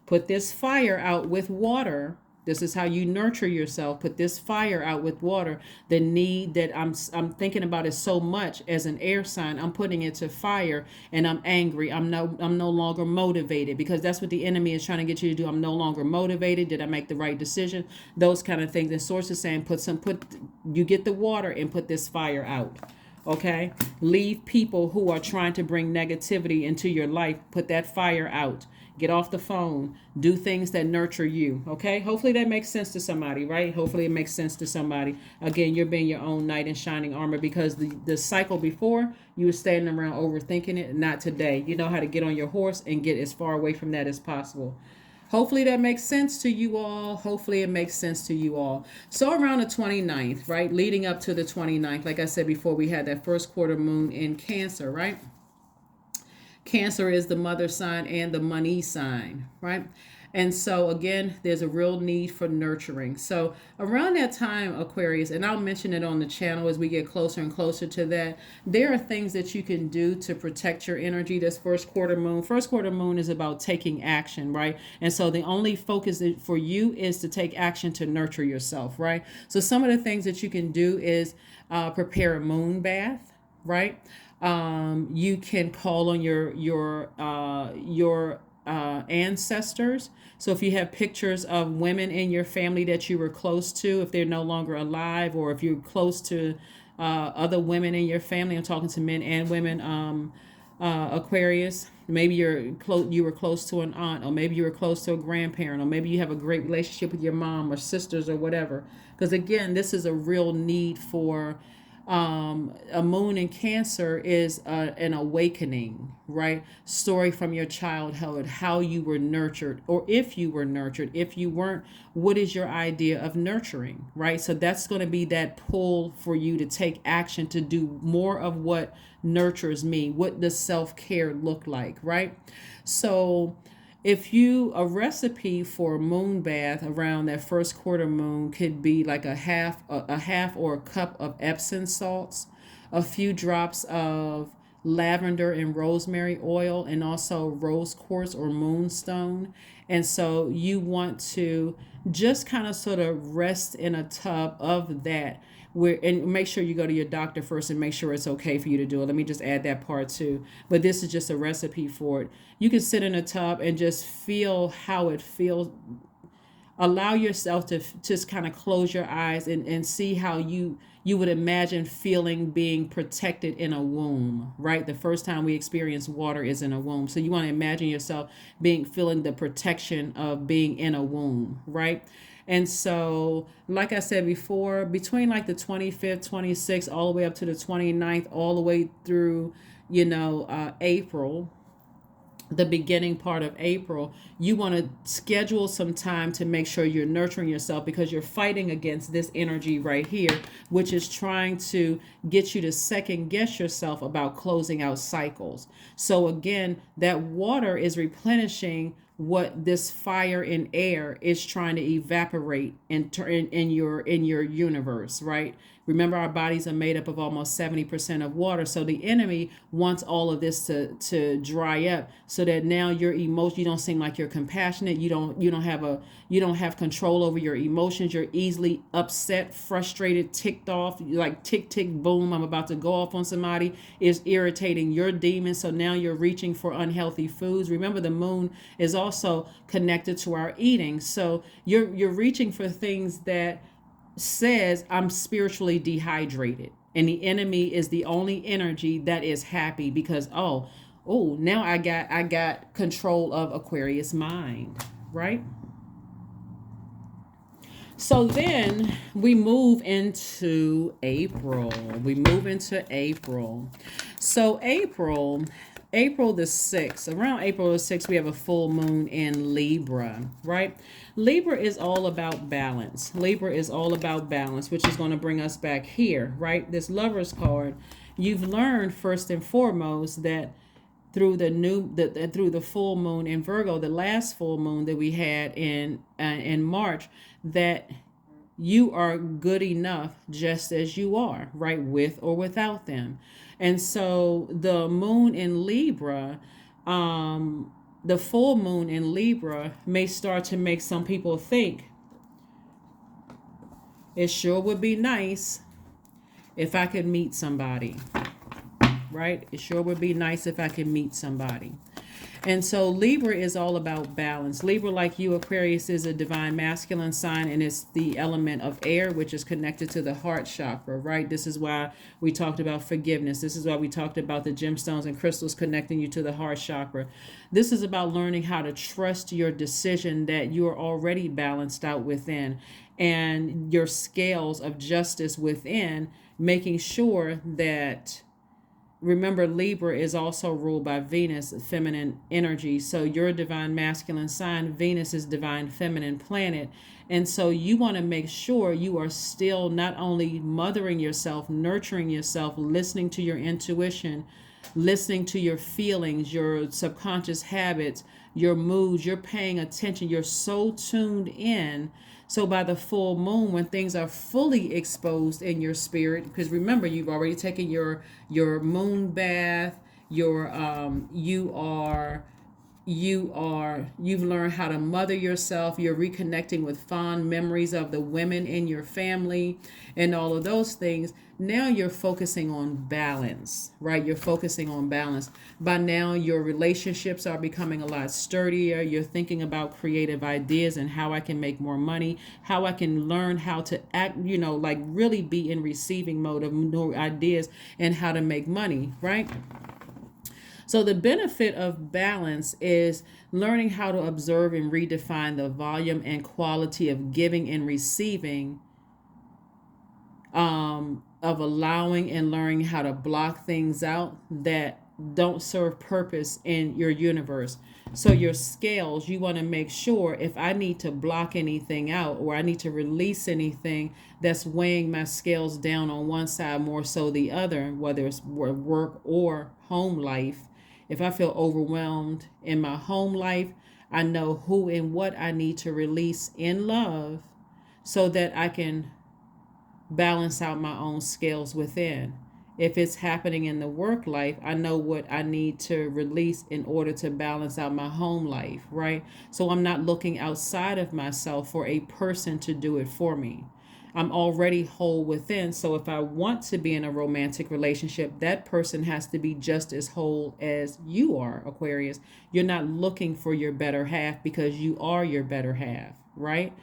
Put this fire out with water. This is how you nurture yourself. Put this fire out with water. The need that I'm thinking about is so much as an air sign. I'm putting it to fire, and I'm angry. I'm no longer motivated, because that's what the enemy is trying to get you to do. I'm no longer motivated. Did I make the right decision? Those kind of things. The source is saying, you get the water and put this fire out. Okay? Leave people who are trying to bring negativity into your life. Put that fire out. Get off the phone. Do things that nurture you. Okay? Hopefully that makes sense to somebody, right? Hopefully it makes sense to somebody. Again, you're being your own knight in shining armor, because the cycle before, you were standing around overthinking it. Not today. You know how to get on your horse and get as far away from that as possible. Hopefully that makes sense to you all. Hopefully it makes sense to you all. So around the 29th, right? Leading up to the 29th, like I said before, we had that first quarter moon in Cancer, right? Cancer is the mother sign and the money sign, right? And so again, there's a real need for nurturing. So around that time, Aquarius, and I'll mention it on the channel as we get closer and closer to that, there are things that you can do to protect your energy. This first quarter moon. First quarter moon is about taking action, right? And so the only focus for you is to take action to nurture yourself, right? So some of the things that you can do is prepare a moon bath, right? You can call on your ancestors. So if you have pictures of women in your family that you were close to, if they're no longer alive, or if you're close to other women in your family, I'm talking to men and women, Aquarius. Maybe you were close to an aunt, or maybe you were close to a grandparent, or maybe you have a great relationship with your mom or sisters or whatever. Because again, this is a real need for a moon in Cancer is an awakening, right? Story from your childhood, how you were nurtured, or if you were nurtured. If you weren't, what is your idea of nurturing, right? So that's going to be that pull for you to take action, to do more of what nurtures me. What does self-care look like, right? So if a recipe for a moon bath around that first quarter moon could be like a half or a cup of Epsom salts, a few drops of lavender and rosemary oil, and also rose quartz or moonstone. And so you want to just kind of sort of rest in a tub of that, and make sure you go to your doctor first and make sure it's okay for you to do it. Let me just add that part too. But this is just a recipe for it. You can sit in a tub and just feel how it feels. Allow yourself to just kind of close your eyes and see how you would imagine feeling being protected in a womb, right? The first time we experience water is in a womb. So you want to imagine yourself feeling the protection of being in a womb, right? And so, like I said before, between like the 25th, 26th, all the way up to the 29th, all the way through, April, the beginning part of April, you want to schedule some time to make sure you're nurturing yourself, because you're fighting against this energy right here, which is trying to get you to second guess yourself about closing out cycles. So again, that water is replenishing what this fire and air is trying to evaporate in your universe, right? Remember, our bodies are made up of almost 70% of water. So the enemy wants all of this to dry up, so that now your emotion, you don't seem like you're compassionate. You don't have control over your emotions. You're easily upset, frustrated, ticked off, like tick, tick, boom, I'm about to go off on somebody, is irritating your demons. So now you're reaching for unhealthy foods. Remember, the moon is also connected to our eating. So you're reaching for things that says I'm spiritually dehydrated, and the enemy is the only energy that is happy because now I got control of Aquarius mind, right? So then we move into April. So April the 6th, around April the 6th, we have a full moon in Libra, right? Libra is all about balance. Libra is all about balance, which is going to bring us back here, right? This Lover's card, you've learned first and foremost that through through the full moon in Virgo, the last full moon that we had in March, that you are good enough just as you are, right? With or without them. And so the moon in Libra, the full moon in Libra may start to make some people think, it sure would be nice if I could meet somebody, right? It sure would be nice if I could meet somebody. And so Libra is all about balance. Libra, like you, Aquarius, is a divine masculine sign, and it's the element of air, which is connected to the heart chakra, right? This is why we talked about forgiveness. This is why we talked about the gemstones and crystals connecting you to the heart chakra. This is about learning how to trust your decision that you are already balanced out within, and your scales of justice within, making sure that, remember, Libra is also ruled by Venus, feminine energy. So your divine masculine sign, Venus is divine feminine planet. And so you want to make sure you are still not only mothering yourself, nurturing yourself, listening to your intuition, listening to your feelings, your subconscious habits, your moods, you're paying attention, you're so tuned in. So by the full moon, when things are fully exposed in your spirit, because remember, you've already taken your moon bath, you've learned how to mother yourself, you're reconnecting with fond memories of the women in your family and all of those things. Now you're focusing on balance, right? You're focusing on balance. By now, your relationships are becoming a lot sturdier. You're thinking about creative ideas and how I can make more money, how I can learn how to act, like really be in receiving mode of new ideas and how to make money, right? So the benefit of balance is learning how to observe and redefine the volume and quality of giving and receiving, of allowing and learning how to block things out that don't serve purpose in your universe. So your scales, you want to make sure if I need to block anything out or I need to release anything that's weighing my scales down on one side more so the other, whether it's work or home life. If I feel overwhelmed in my home life, I know who and what I need to release in love so that I can balance out my own scales within. If it's happening in the work life, I know what I need to release in order to balance out my home life, right? So I'm not looking outside of myself for a person to do it for me. I'm already whole within. So if I want to be in a romantic relationship, that person has to be just as whole as you are, Aquarius. You're not looking for your better half because you are your better half, right?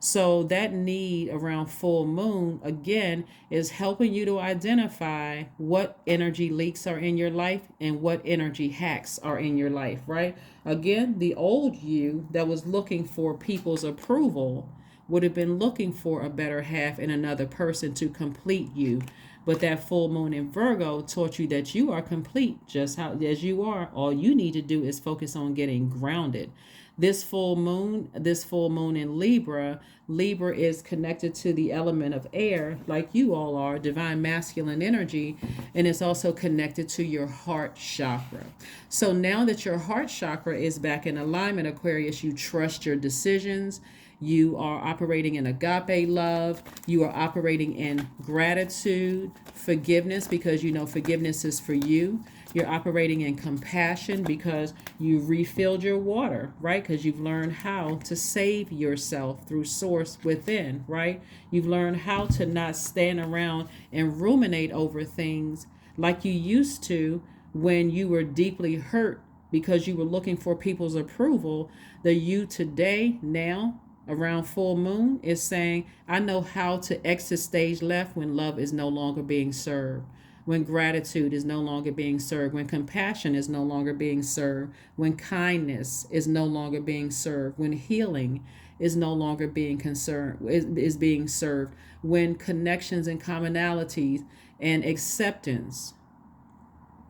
So that need around full moon, again, is helping you to identify what energy leaks are in your life and what energy hacks are in your life, right? Again, the old you that was looking for people's approval would have been looking for a better half in another person to complete you. But that full moon in Virgo taught you that you are complete just how as you are. All you need to do is focus on getting grounded. This full moon in Libra, Libra is connected to the element of air, like you all are, divine masculine energy, and it's also connected to your heart chakra. So now that your heart chakra is back in alignment, Aquarius, you trust your decisions. You are operating in agape love. You are operating in gratitude, forgiveness, because you know forgiveness is for you. You're operating in compassion because you refilled your water, right? Because you've learned how to save yourself through source within, right? You've learned how to not stand around and ruminate over things like you used to when you were deeply hurt because you were looking for people's approval. The you today, now, around full moon, is saying, I know how to exit stage left when love is no longer being served, when gratitude is no longer being served, when compassion is no longer being served, when kindness is no longer being served, when healing is no longer being is being served, when connections and commonalities and acceptance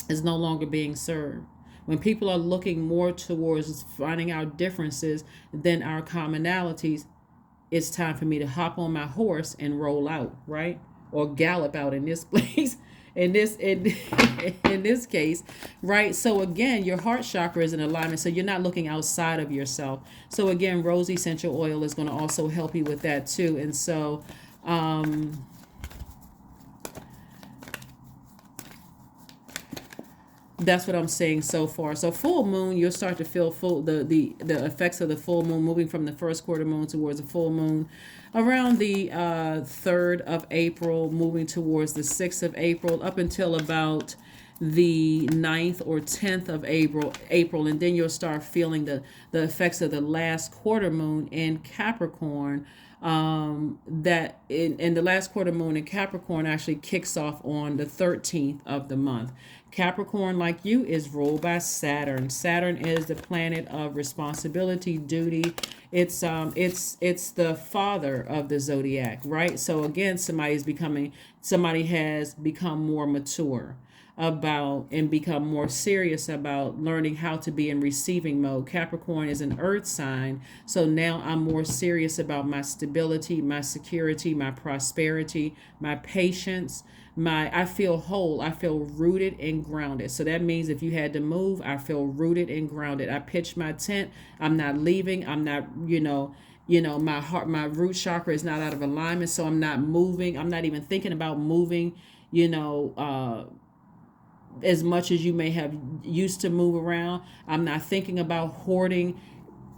is no longer being served. When people are looking more towards finding our differences than our commonalities, it's time for me to hop on my horse and roll out, right? Or gallop out in this place, in this case, right? So again, your heart chakra is in alignment, so you're not looking outside of yourself. So again, rose essential oil is going to also help you with that too. And so that's what I'm saying so far. So full moon, you'll start to feel the effects of the full moon moving from the first quarter moon towards the full moon around the 3rd of April, moving towards the 6th of April, up until about the 9th or 10th of April, and then you'll start feeling the effects of the last quarter moon in Capricorn. That in the last quarter moon in Capricorn actually kicks off on the 13th of the month. Capricorn, like you, is ruled by Saturn. Saturn is the planet of responsibility, duty. It's the father of the zodiac, right? So again, somebody has become more mature about and become more serious about learning how to be in receiving mode. Capricorn is an earth sign, so now I'm more serious about my stability, my security, my prosperity, my patience. I feel whole, I feel rooted and grounded. So that means if you had to move, I feel rooted and grounded. I pitch my tent, I'm not leaving, I'm not, my root chakra is not out of alignment, so I'm not moving, I'm not even thinking about moving, as much as you may have used to move around. I'm not thinking about hoarding,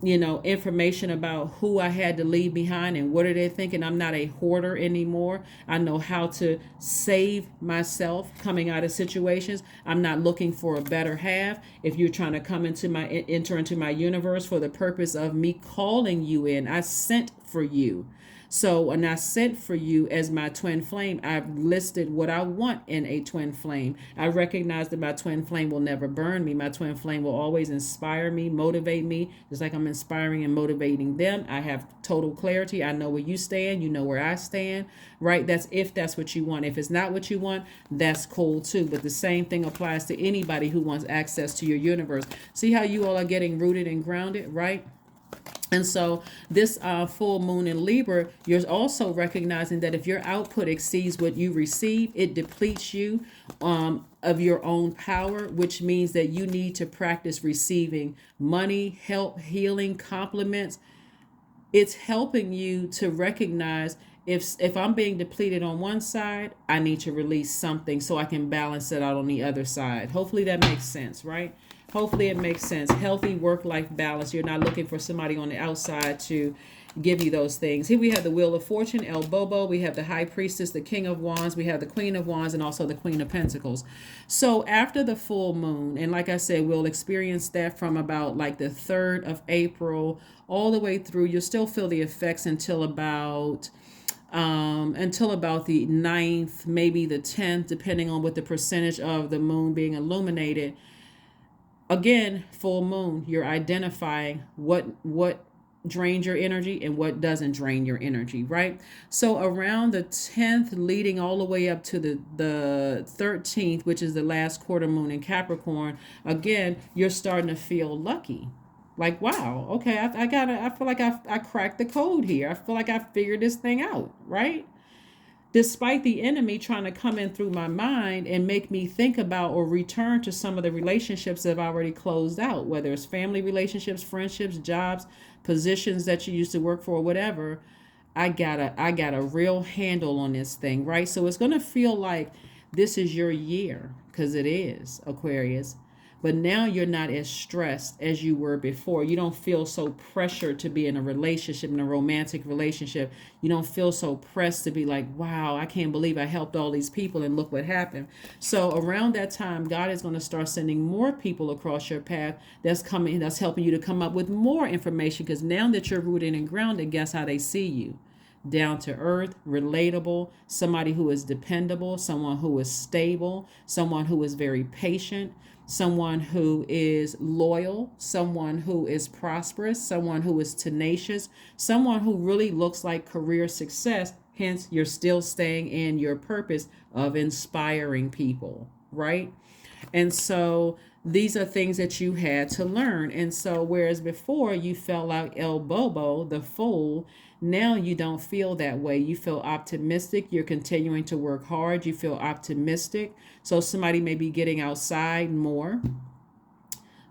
information about who I had to leave behind and what are they thinking. I'm not a hoarder anymore. I know how to save myself coming out of situations. I'm not looking for a better half. If you're trying to enter into my universe for the purpose of me calling you in, I sent for you. So, and I sent for you as my twin flame. I've listed what I want in a twin flame. I recognize that my twin flame will never burn me. My twin flame will always inspire me, motivate me, just like I'm inspiring and motivating them. I have total clarity. I know where you stand. You know where I stand, right? That's if that's what you want. If it's not what you want, that's cool too. But the same thing applies to anybody who wants access to your universe. See how you all are getting rooted and grounded, right? And so this full moon in Libra, you're also recognizing that if your output exceeds what you receive, it depletes you of your own power, which means that you need to practice receiving money, help, healing, compliments. It's helping you to recognize if I'm being depleted on one side, I need to release something so I can balance it out on the other side. Hopefully that makes sense, right? Hopefully it makes sense. Healthy work-life balance. You're not looking for somebody on the outside to give you those things. Here we have the Wheel of Fortune, El Bobo. We have the High Priestess, the King of Wands. We have the Queen of Wands and also the Queen of Pentacles. So after the full moon, and like I said, we'll experience that from about like the 3rd of April all the way through. You'll still feel the effects until about the 9th, maybe the 10th, depending on what the percentage of the moon being illuminated. Again, full moon, you're identifying what drains your energy and what doesn't drain your energy, right? So around the 10th, leading all the way up to the 13th, which is the last quarter moon in Capricorn, again, you're starting to feel lucky. Like, wow, okay, I feel like I cracked the code here. I feel like I figured this thing out, right? Despite the enemy trying to come in through my mind and make me think about or return to some of the relationships that I've already closed out, whether it's family relationships, friendships, jobs, positions that you used to work for, whatever. I got a real handle on this thing, right? So it's going to feel like this is your year, because it is, Aquarius. But now you're not as stressed as you were before. You don't feel so pressured to be in a relationship, in a romantic relationship. You don't feel so pressed to be like, wow, I can't believe I helped all these people and look what happened. So around that time, God is going to start sending more people across your path that's helping you to come up with more information, because now that you're rooted and grounded, guess how they see you? Down to earth, relatable, somebody who is dependable, someone who is stable, someone who is very patient, someone who is loyal, someone who is prosperous, someone who is tenacious, someone who really looks like career success. Hence, you're still staying in your purpose of inspiring people, right? And so these are things that you had to learn. And so, whereas before you felt like El Bobo, the fool, now you don't feel that way. You feel optimistic. You're continuing to work hard. You feel optimistic. So, somebody may be getting outside more,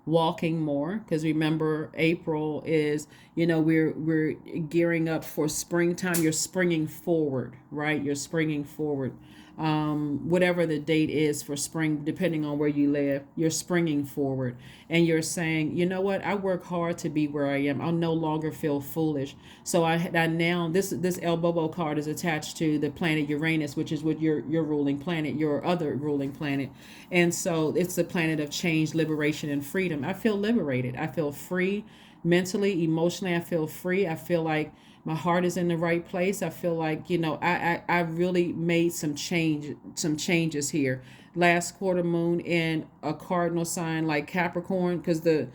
walking more, because remember April is, we're gearing up for springtime. You're springing forward, right? You're springing forward. Whatever the date is for spring, depending on where you live, you're springing forward, and you're saying, you know what, I work hard to be where I am. I'll no longer feel foolish. So I now this El Bobo card is attached to the planet Uranus, which is with your ruling planet, your other ruling planet. And so it's the planet of change, liberation, and freedom. I feel liberated. I feel free mentally, emotionally. I feel free. I feel like my heart is in the right place. I feel like, I really made some changes here. Last quarter moon in a cardinal sign like Capricorn, because the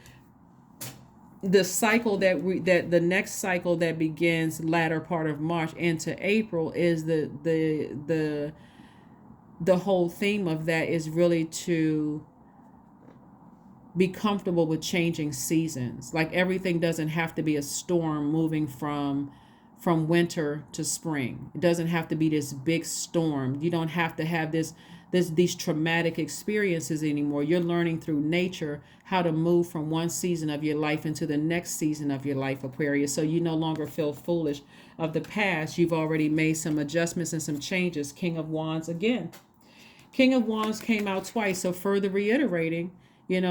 cycle that the next cycle that begins latter part of March into April is the whole theme of that is really to be comfortable with changing seasons. Like, everything doesn't have to be a storm moving from winter to spring. It doesn't have to be this big storm. You don't have to have these traumatic experiences anymore. You're learning through nature how to move from one season of your life into the next season of your life, Aquarius. So you no longer feel foolish of the past. You've already made some adjustments and some changes. King of Wands again. King of Wands came out twice. So further reiterating,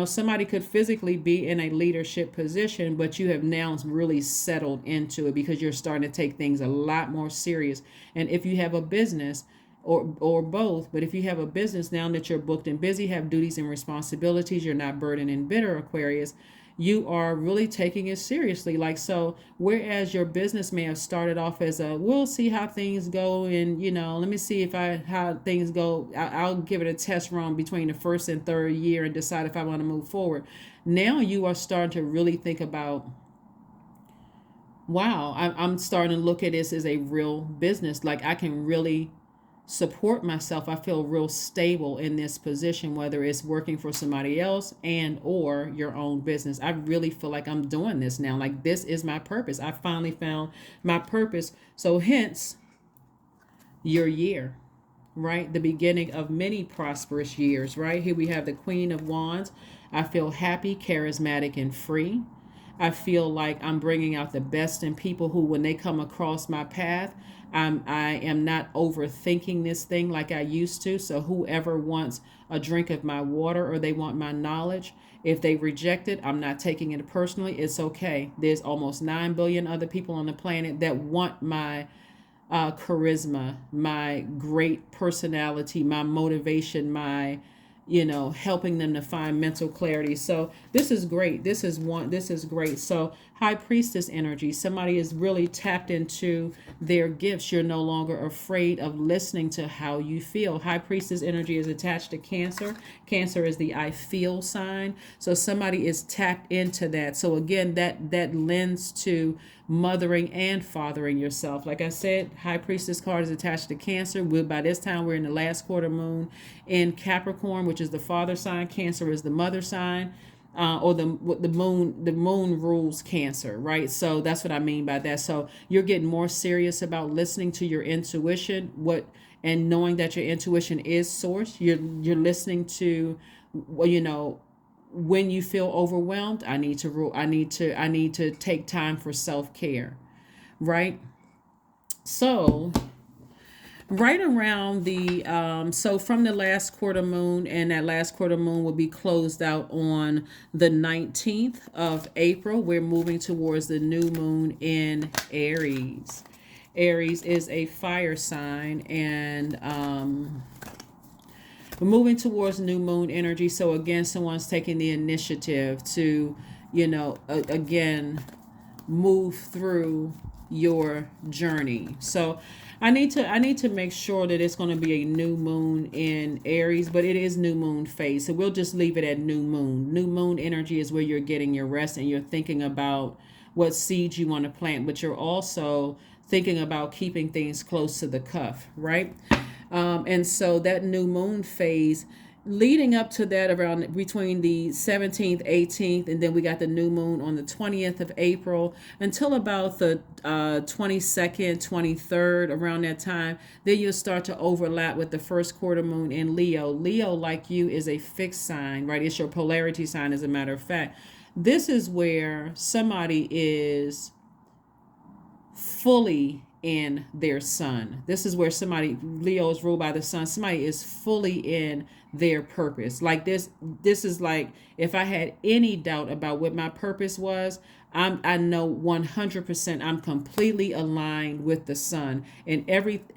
somebody could physically be in a leadership position, but you have now really settled into it because you're starting to take things a lot more serious. And if you have a business, or both, but if you have a business now that you're booked and busy, have duties and responsibilities, you're not burdened and bitter, Aquarius, you are really taking it seriously. Like, so whereas your business may have started off as we'll see how things go, and let me see how things go, I'll give it a test run between the first and third year and decide if I want to move forward. Now you are starting to really think about, wow, I'm starting to look at this as a real business. Like, I can really support myself. I feel real stable in this position, whether it's working for somebody else and or your own business. I really feel like I'm doing this now. Like, this is my purpose. I finally found my purpose. So hence your year, right? The beginning of many prosperous years, right? Here we have the Queen of Wands. I feel happy, charismatic, and free. I feel like I'm bringing out the best in people who, when they come across my path, I am not overthinking this thing like I used to. So whoever wants a drink of my water or they want my knowledge, if they reject it, I'm not taking it personally. It's okay. There's almost 9 billion other people on the planet that want my charisma, my great personality, my motivation, my helping them to find mental clarity. So this is great. This is great. So High Priestess energy, somebody is really tapped into their gifts. You're no longer afraid of listening to how you feel. High Priestess energy is attached to Cancer. Cancer is the I feel sign. So somebody is tapped into that. So again, that lends to mothering and fathering yourself. Like I said, High Priestess card is attached to Cancer. By this time, we're in the last quarter moon in Capricorn, which is the father sign. Cancer is the mother sign. or the moon rules Cancer, right? So that's what I mean by that. So you're getting more serious about listening to your intuition, and knowing that your intuition is source. You're listening to, well, when you feel overwhelmed, I need to take time for self-care, right? So right around so from the last quarter moon, and that last quarter moon will be closed out on the 19th of April. We're moving towards the new moon in Aries. Aries is a fire sign, and we're moving towards new moon energy. So again, someone's taking the initiative to, again, move through your journey. So I need to make sure that it's going to be a new moon in Aries, but it is new moon phase. So we'll just leave it at new moon. New moon energy is where you're getting your rest and you're thinking about what seeds you want to plant, but you're also thinking about keeping things close to the cuff, right? And so that new moon phase, leading up to that, around between the 17th, 18th, and then we got the new moon on the 20th of April until about the 22nd, 23rd, around that time. Then you'll start to overlap with the first quarter moon in Leo. Leo, like you, is a fixed sign, right? It's your polarity sign, as a matter of fact. This is where somebody is fully in their sun. This is where Leo is ruled by the sun. Somebody is fully in their purpose. Like this is like, if I had any doubt about what my purpose was, I know 100% I'm completely aligned with the sun, and every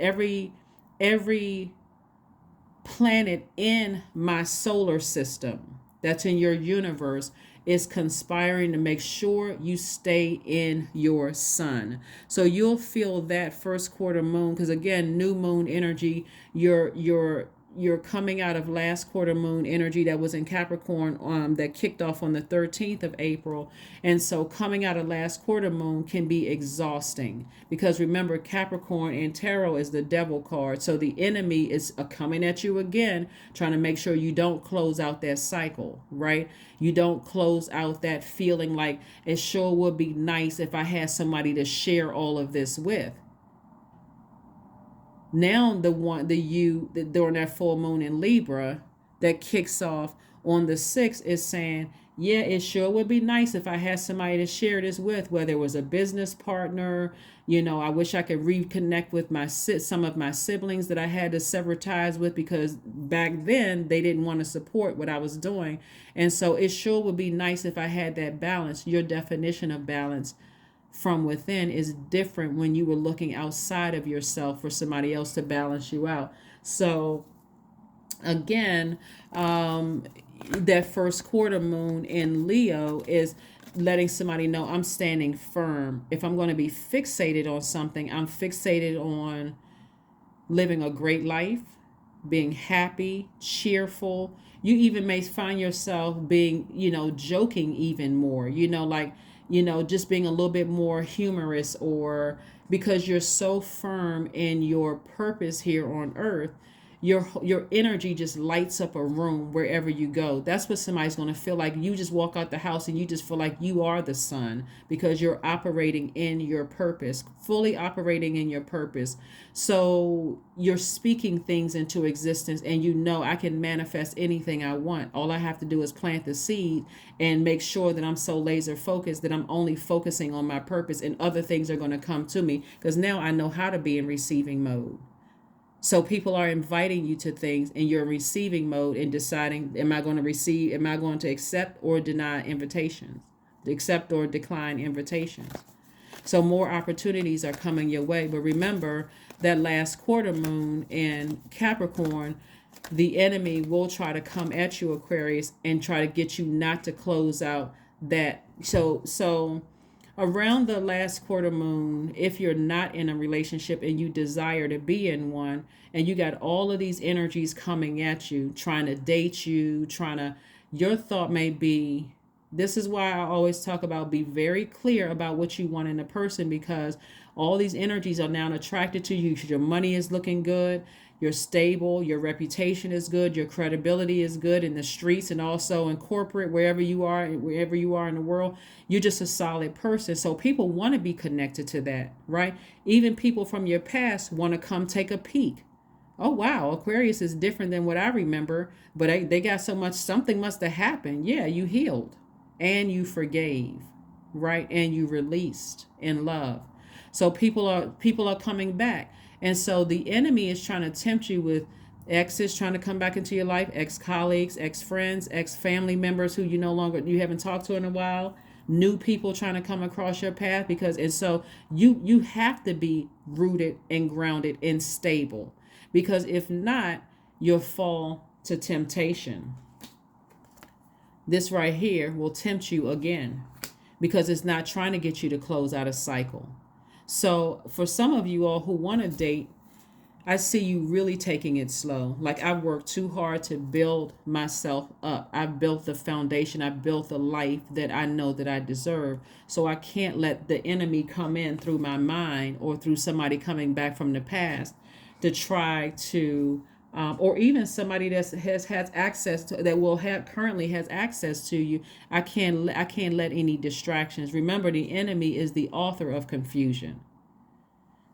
planet in my solar system that's in your universe is conspiring to make sure you stay in your sun. So you'll feel that first quarter moon, because again, new moon energy, you're coming out of last quarter moon energy that was in Capricorn, that kicked off on the 13th of April. And so coming out of last quarter moon can be exhausting, because remember, Capricorn in tarot is the devil card. So the enemy is coming at you again, trying to make sure you don't close out that cycle, right? You don't close out that feeling like it sure would be nice if I had somebody to share all of this with. Now during that full moon in Libra that kicks off on the 6th is saying, yeah, it sure would be nice if I had somebody to share this with, whether it was a business partner. I wish I could reconnect with some of my siblings that I had to sever ties with, because back then they didn't want to support what I was doing. And so it sure would be nice if I had that balance. Your definition of balance from within is different when you were looking outside of yourself for somebody else to balance you out. So again, that first quarter moon in Leo is letting somebody know I'm standing firm. If I'm going to be fixated on something, I'm fixated on living a great life, being happy, cheerful. You even may find yourself being, joking even more, just being a little bit more humorous, or because you're so firm in your purpose here on earth, your energy just lights up a room wherever you go. That's what somebody's going to feel like. You just walk out the house and you just feel like you are the sun, because you're operating in your purpose, fully operating in your purpose. So you're speaking things into existence, and I can manifest anything I want. All I have to do is plant the seed and make sure that I'm so laser focused that I'm only focusing on my purpose, and other things are going to come to me, because now I know how to be in receiving mode. So people are inviting you to things, and you're in receiving mode and deciding, am I going to receive, am I going to accept or deny invitations, accept or decline invitations. So more opportunities are coming your way. But remember, that last quarter moon in Capricorn, the enemy will try to come at you, Aquarius, and try to get you not to close out that. So around the last quarter moon, if you're not in a relationship and you desire to be in one, and you got all of these energies coming at you, trying to date you, your thought may be, this is why I always talk about, be very clear about what you want in a person, because all these energies are now attracted to you. Your money is looking good. you're stable, your reputation is good, your credibility is good in the streets and also in corporate, wherever you are in the world. You're just a solid person. So people want to be connected to that, right? Even people from your past want to come take a peek. Oh wow, Aquarius is different than what I remember, but they got so much, something must have happened. Yeah, you healed and you forgave, right? And you released in love. So people are coming back. And so the enemy is trying to tempt you with exes trying to come back into your life, ex-colleagues, ex-friends, ex-family members who you haven't talked to in a while, new people trying to come across your path, and so you have to be rooted and grounded and stable, because if not, you'll fall to temptation. This right here will tempt you again, because it's not trying to get you to close out a cycle. So for some of you all who want to date, I see you really taking it slow. Like, I've worked too hard to build myself up. I've built the foundation. I've built the life that I know that I deserve. So I can't let the enemy come in through my mind or through somebody coming back from the past to try to, or even somebody that has access to, that will have currently has access to you. I can't let any distractions. Remember, the enemy is the author of confusion.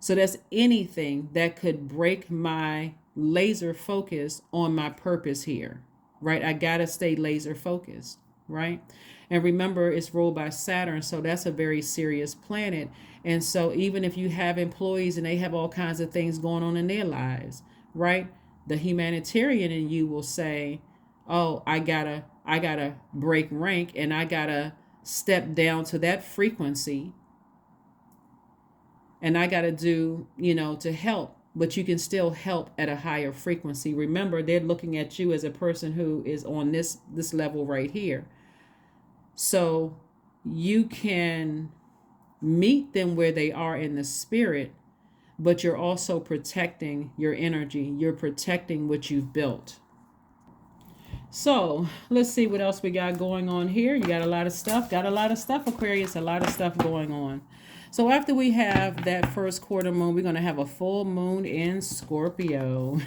So that's anything that could break my laser focus on my purpose here, right? I got to stay laser focused, right? And remember, it's ruled by Saturn, so that's a very serious planet. And so even if you have employees and they have all kinds of things going on in their lives, right? The humanitarian in you will say, oh, I gotta break rank, and I gotta step down to that frequency, and I got to do, to help, but you can still help at a higher frequency. Remember, they're looking at you as a person who is on this level right here. So you can meet them where they are in the spirit, but you're also protecting your energy. You're protecting what you've built. So let's see what else we got going on here. You got a lot of stuff, Aquarius, a lot of stuff going on. So after we have that first quarter moon, we're going to have a full moon in Scorpio.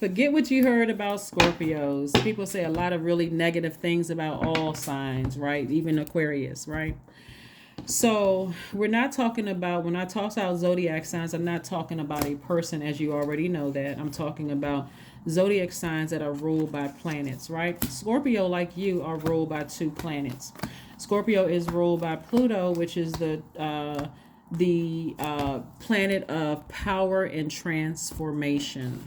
Forget what you heard about Scorpios. People say a lot of really negative things about all signs, right? Even Aquarius, right? So we're not talking about, when I talk about zodiac signs, I'm not talking about a person, as you already know that. I'm talking about zodiac signs that are ruled by planets, right? Scorpio, like you, are ruled by 2 planets. Scorpio is ruled by Pluto, which is the planet of power and transformation.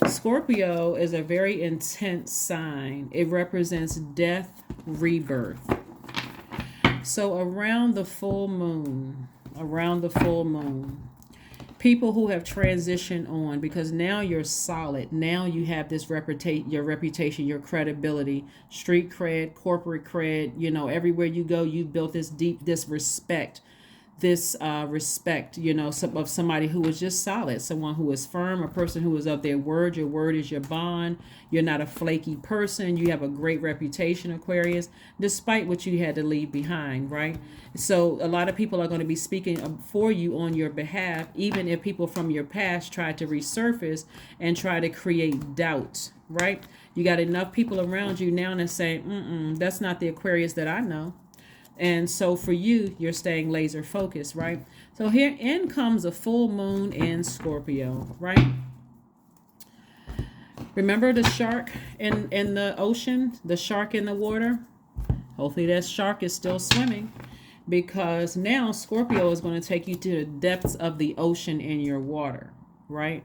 Scorpio is a very intense sign. It represents death, rebirth. So around the full moon, people who have transitioned on, because now you're solid. Now you have this your reputation, your credibility, street cred, corporate cred, everywhere you go, you've built this respect, of somebody who is just solid, someone who is firm, a person who is of their word. Your word is your bond. You're not a flaky person. You have a great reputation, Aquarius, despite what you had to leave behind, right? So a lot of people are going to be speaking for you on your behalf, even if people from your past try to resurface and try to create doubt, right? You got enough people around you now that say, that's not the Aquarius that I know. And so for you, you're staying laser focused, right? So here in comes a full moon in Scorpio, right? Remember the shark in the ocean, the shark in the water? Hopefully that shark is still swimming, because now Scorpio is going to take you to the depths of the ocean in your water, right?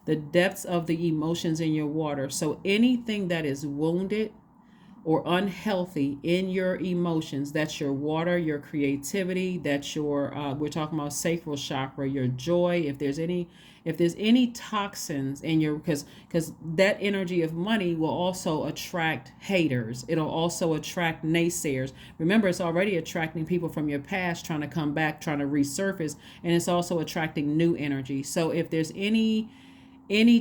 The depths of the emotions in your water. So anything that is wounded or unhealthy in your emotions, that's your water, your creativity, that's your we're talking about sacral chakra, your joy. If there's any toxins in your, because that energy of money will also attract haters. It'll also attract naysayers. Remember, it's already attracting people from your past trying to come back, trying to resurface, and it's also attracting new energy. So if there's any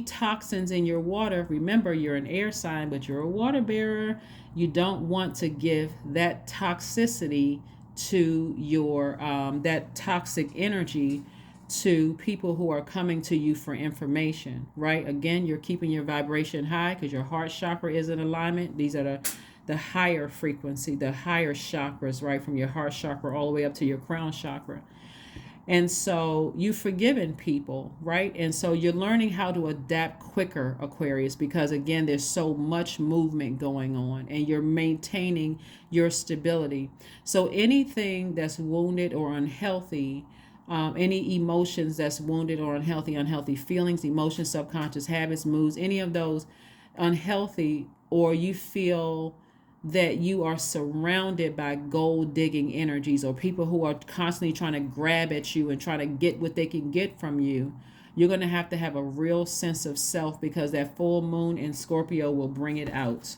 toxins in your water, remember, you're an air sign, but you're a water bearer. You don't want to give that toxicity to your that toxic energy to people who are coming to you for information, right? Again, you're keeping your vibration high because your heart chakra is in alignment. These are the higher frequency, the higher chakras, right? From your heart chakra all the way up to your crown chakra. And so you've forgiven people, right? And so you're learning how to adapt quicker, Aquarius, because again, there's so much movement going on and you're maintaining your stability. So anything that's wounded or unhealthy, any emotions that's wounded or unhealthy feelings, emotions, subconscious habits, moods, any of those unhealthy, or you feel that you are surrounded by gold digging energies or people who are constantly trying to grab at you and try to get what they can get from you, you're going to have a real sense of self because that full moon in Scorpio will bring it out.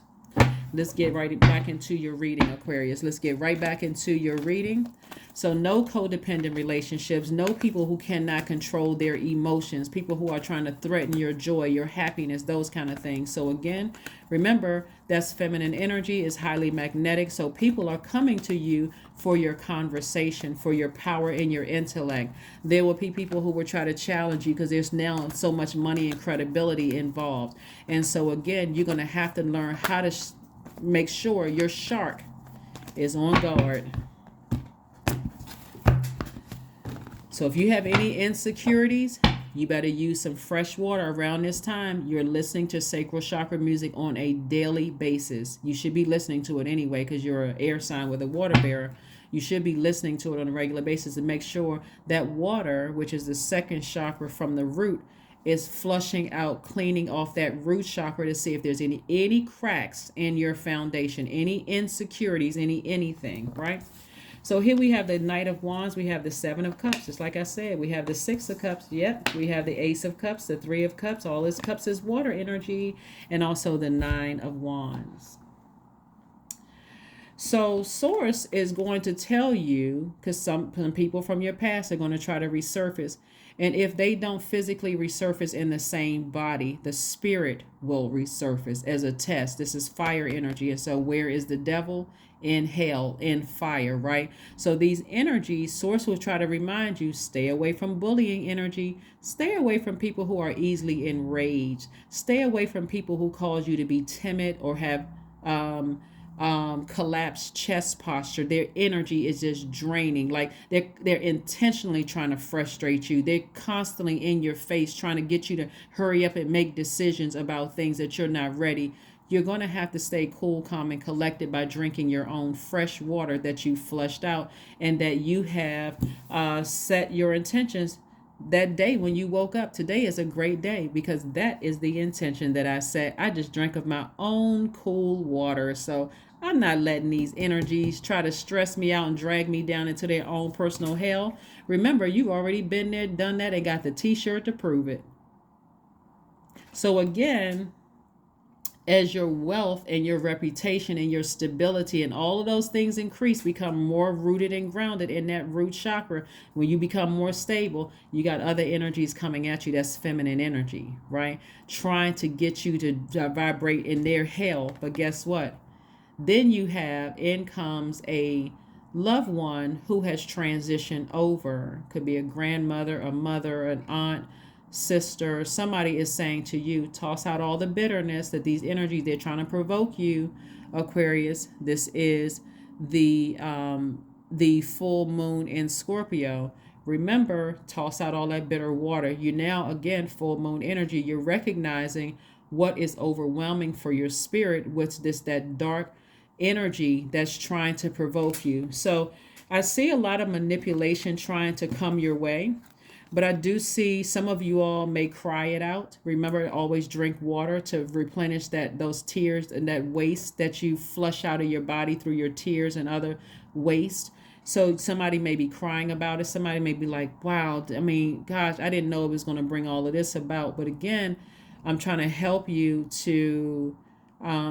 Let's get right back into your reading, Aquarius. Let's get right back into your reading. So no codependent relationships, no people who cannot control their emotions, people who are trying to threaten your joy, your happiness, those kind of things. So again, remember, that's feminine energy, is highly magnetic. So people are coming to you for your conversation, for your power and your intellect. There will be people who will try to challenge you because there's now so much money and credibility involved. And so again, you're going to have to learn how to make sure your shark is on guard. So if you have any insecurities, you better use some fresh water around this time. You're listening to sacral chakra music on a daily basis. You should be listening to it anyway because you're an air sign with a water bearer. You should be listening to it on a regular basis and make sure that water, which is the second chakra from the root, is flushing out, cleaning off that root chakra to see if there's any cracks in your foundation, any insecurities, anything, right? So here we have the Knight of Wands. We have the Seven of Cups. Just like I said, we have the Six of Cups. Yep. We have the Ace of Cups, the Three of Cups. All this cups is water energy. And also the Nine of Wands. So Source is going to tell you, because some people from your past are going to try to resurface. And if they don't physically resurface in the same body, the spirit will resurface as a test. This is fire energy. And so where is the devil? In hell, in fire, right? So these energies, Source will try to remind you, stay away from bullying energy. Stay away from people who are easily enraged. Stay away from people who cause you to be timid or have collapsed chest posture. Their energy is just draining. Like they're intentionally trying to frustrate you. They're constantly in your face trying to get you to hurry up and make decisions about things that you're not ready. You're going to have to stay cool, calm, and collected by drinking your own fresh water that you flushed out and that you have set your intentions that day when you woke up. Today is a great day because that is the intention that I set. I just drank of my own cool water. So I'm not letting these energies try to stress me out and drag me down into their own personal hell. Remember, you've already been there, done that, and got the t-shirt to prove it. So again, as your wealth and your reputation and your stability and all of those things increase, become more rooted and grounded in that root chakra. When you become more stable, you got other energies coming at you. That's feminine energy, right? Trying to get you to vibrate in their hell. But guess what? Then in comes a loved one who has transitioned over. Could be a grandmother, a mother, an aunt, sister. Somebody is saying to you, toss out all the bitterness that these energies, they're trying to provoke you, Aquarius. This is the full moon in Scorpio. Remember, toss out all that bitter water. You now, again, full moon energy, you're recognizing what is overwhelming for your spirit, what's that dark energy that's trying to provoke you. So I see a lot of manipulation trying to come your way. But I do see some of you all may cry it out. Remember, always drink water to replenish those tears and that waste that you flush out of your body through your tears and other waste. So somebody may be crying about it. Somebody may be like, wow, I mean, gosh, I didn't know it was going to bring all of this about. But again, I'm trying to help you to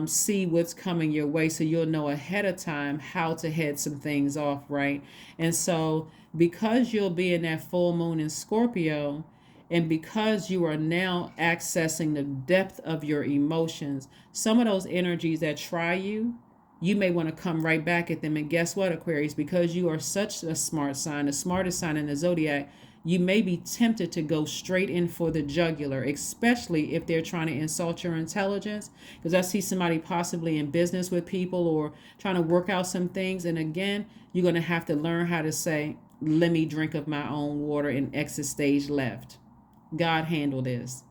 see what's coming your way so you'll know ahead of time how to head some things off, right? And so because you'll be in that full moon in Scorpio, and because you are now accessing the depth of your emotions, some of those energies that try you, you may want to come right back at them. And guess what, Aquarius? Because you are such a smart sign, the smartest sign in the Zodiac, you may be tempted to go straight in for the jugular, especially if they're trying to insult your intelligence. Because I see somebody possibly in business with people or trying to work out some things. And again, you're going to have to learn how to say, let me drink of my own water and exit stage left. God handle this.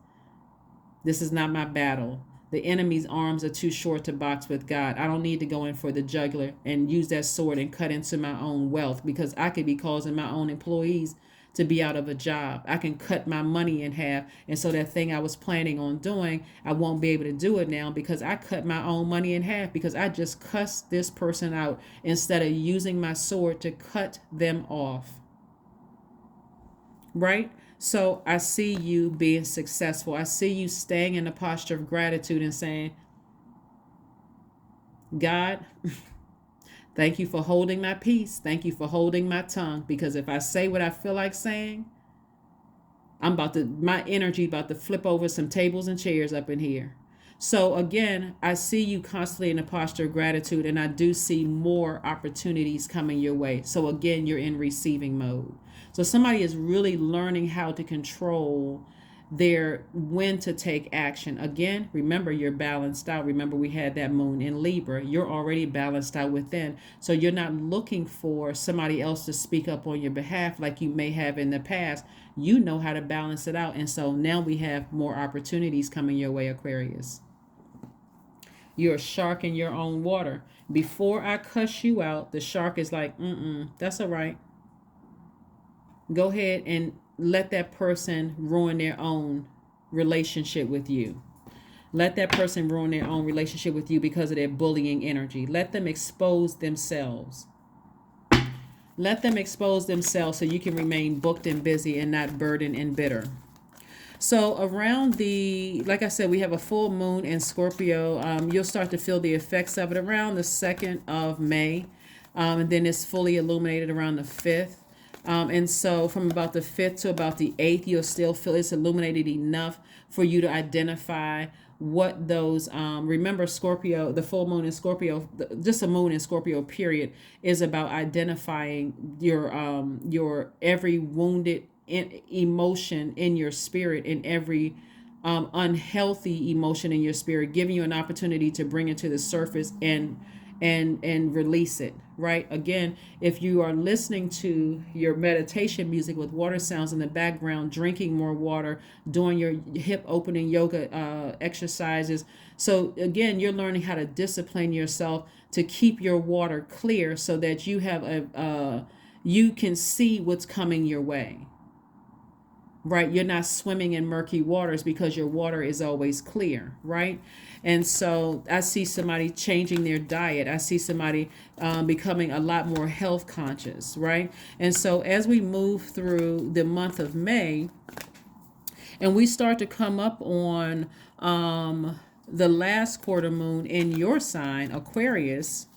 This is not my battle. The enemy's arms are too short to box with God. I don't need to go in for the jugular and use that sword and cut into my own wealth, because I could be causing my own employees to be out of a job. I can cut my money in half. And so that thing I was planning on doing, I won't be able to do it now because I cut my own money in half because I just cussed this person out instead of using my sword to cut them off. Right? So I see you being successful. I see you staying in a posture of gratitude and saying, God, thank you for holding my peace. Thank you for holding my tongue. Because if I say what I feel like saying, my energy about to flip over some tables and chairs up in here. So again, I see you constantly in a posture of gratitude, and I do see more opportunities coming your way. So again, you're in receiving mode. So somebody is really learning how to control when to take action. Again, remember, you're balanced out. Remember, we had that moon in Libra. You're already balanced out within. So you're not looking for somebody else to speak up on your behalf like you may have in the past. You know how to balance it out. And so now we have more opportunities coming your way, Aquarius. You're a shark in your own water. Before I cuss you out, the shark is like, that's all right. Go ahead and let that person ruin their own relationship with you. Let that person ruin their own relationship with you because of their bullying energy. Let them expose themselves. Let them expose themselves so you can remain booked and busy and not burdened and bitter. So around like I said, we have a full moon in Scorpio. You'll start to feel the effects of it around the 2nd of May. And then it's fully illuminated around the 5th. And so from about the 5th to about the 8th, you'll still feel it's illuminated enough for you to identify what those, remember Scorpio, the full moon in Scorpio, just a moon in Scorpio period, is about identifying your every wounded emotion in your spirit, and every unhealthy emotion in your spirit, giving you an opportunity to bring it to the surface and release it. Right? Again, if you are listening to your meditation music with water sounds in the background, drinking more water, doing your hip opening yoga exercises. So again, you're learning how to discipline yourself to keep your water clear so that you have you can see what's coming your way. Right? You're not swimming in murky waters because your water is always clear, right? And so I see somebody changing their diet. I see somebody becoming a lot more health conscious, right? And so as we move through the month of May and we start to come up on the last quarter moon in your sign, Aquarius,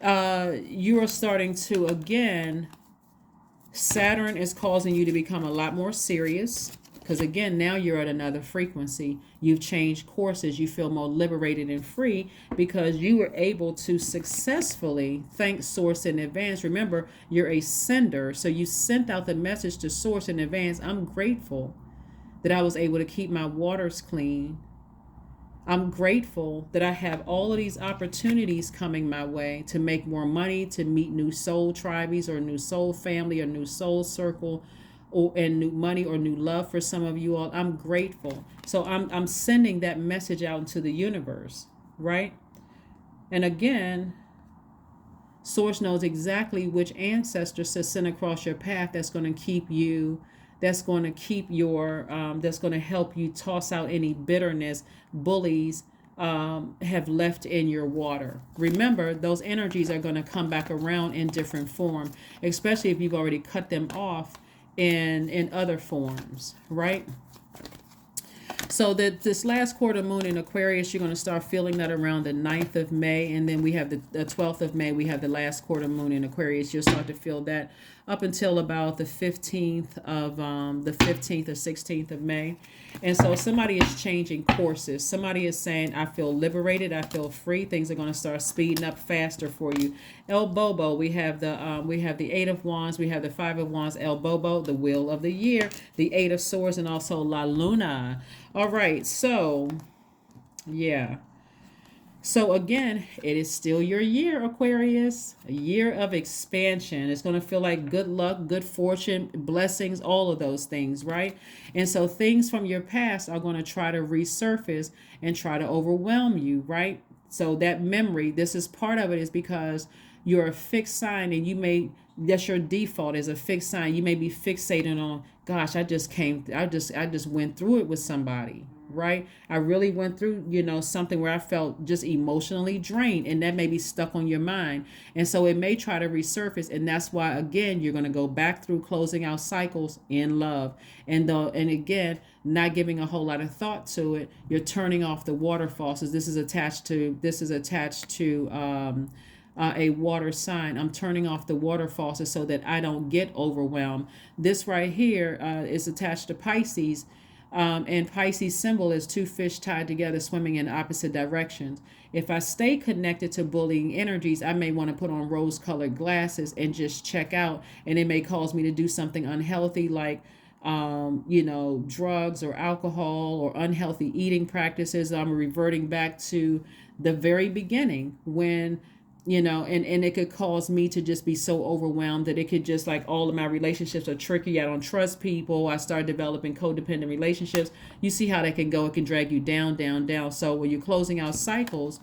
you are starting to, again, Saturn is causing you to become a lot more serious because, again, now you're at another frequency. You've changed courses. You feel more liberated and free because you were able to successfully thank Source in advance. Remember, you're a sender, so you sent out the message to Source in advance. I'm grateful that I was able to keep my waters clean. I'm grateful that I have all of these opportunities coming my way to make more money, to meet new soul tribes or new soul family or new soul circle, and new money or new love for some of you all. I'm grateful. So I'm sending that message out into the universe, right? And again, Source knows exactly which ancestors to send across your path that's going to keep you, that's going to keep your, that's going to help you toss out any bitterness bullies have left in your water. Remember, those energies are going to come back around in different form, especially if you've already cut them off in other forms, right? So that this last quarter moon in Aquarius, you're going to start feeling that around the 9th of May. And then we have the 12th of May, we have the last quarter moon in Aquarius. You'll start to feel that up until about the 15th of the 15th or 16th of May. And so somebody is changing courses. Somebody is saying, I feel liberated. I feel free. Things are going to start speeding up faster for you. El Bobo, we have the Eight of Wands, we have the Five of Wands, El Bobo, the Wheel of the Year, the Eight of Swords, and also La Luna. All right, so yeah. So again, it is still your year, Aquarius. A year of expansion. It's going to feel like good luck, good fortune, blessings, all of those things, right? And so things from your past are going to try to resurface and try to overwhelm you, right? So that memory, this is part of it, is because you're a fixed sign, and that's your default is a fixed sign. You may be fixated on, gosh, I just went through it with somebody, right? I really went through, something where I felt just emotionally drained, and that may be stuck on your mind. And so it may try to resurface. And that's why, again, you're going to go back through closing out cycles in love. And again, not giving a whole lot of thought to it. You're turning off the water faucets. This is attached to a water sign. I'm turning off the water faucet so that I don't get overwhelmed. This right here is attached to Pisces. And Pisces symbol is two fish tied together swimming in opposite directions. If I stay connected to bullying energies, I may want to put on rose-colored glasses and just check out. And it may cause me to do something unhealthy like drugs or alcohol or unhealthy eating practices. I'm reverting back to the very beginning when and it could cause me to just be so overwhelmed that it could just, like, all of my relationships are tricky. I don't trust people. I start developing codependent relationships. You see how that can go. It can drag you down, down, down. So when you're closing out cycles,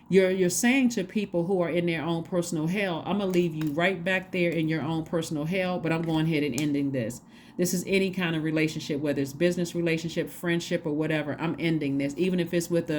you're saying to people who are in their own personal hell, I'm gonna leave you right back there in your own personal hell, but I'm going ahead and ending this. This is any kind of relationship, whether it's business relationship, friendship, or whatever. I'm ending this. Even if it's with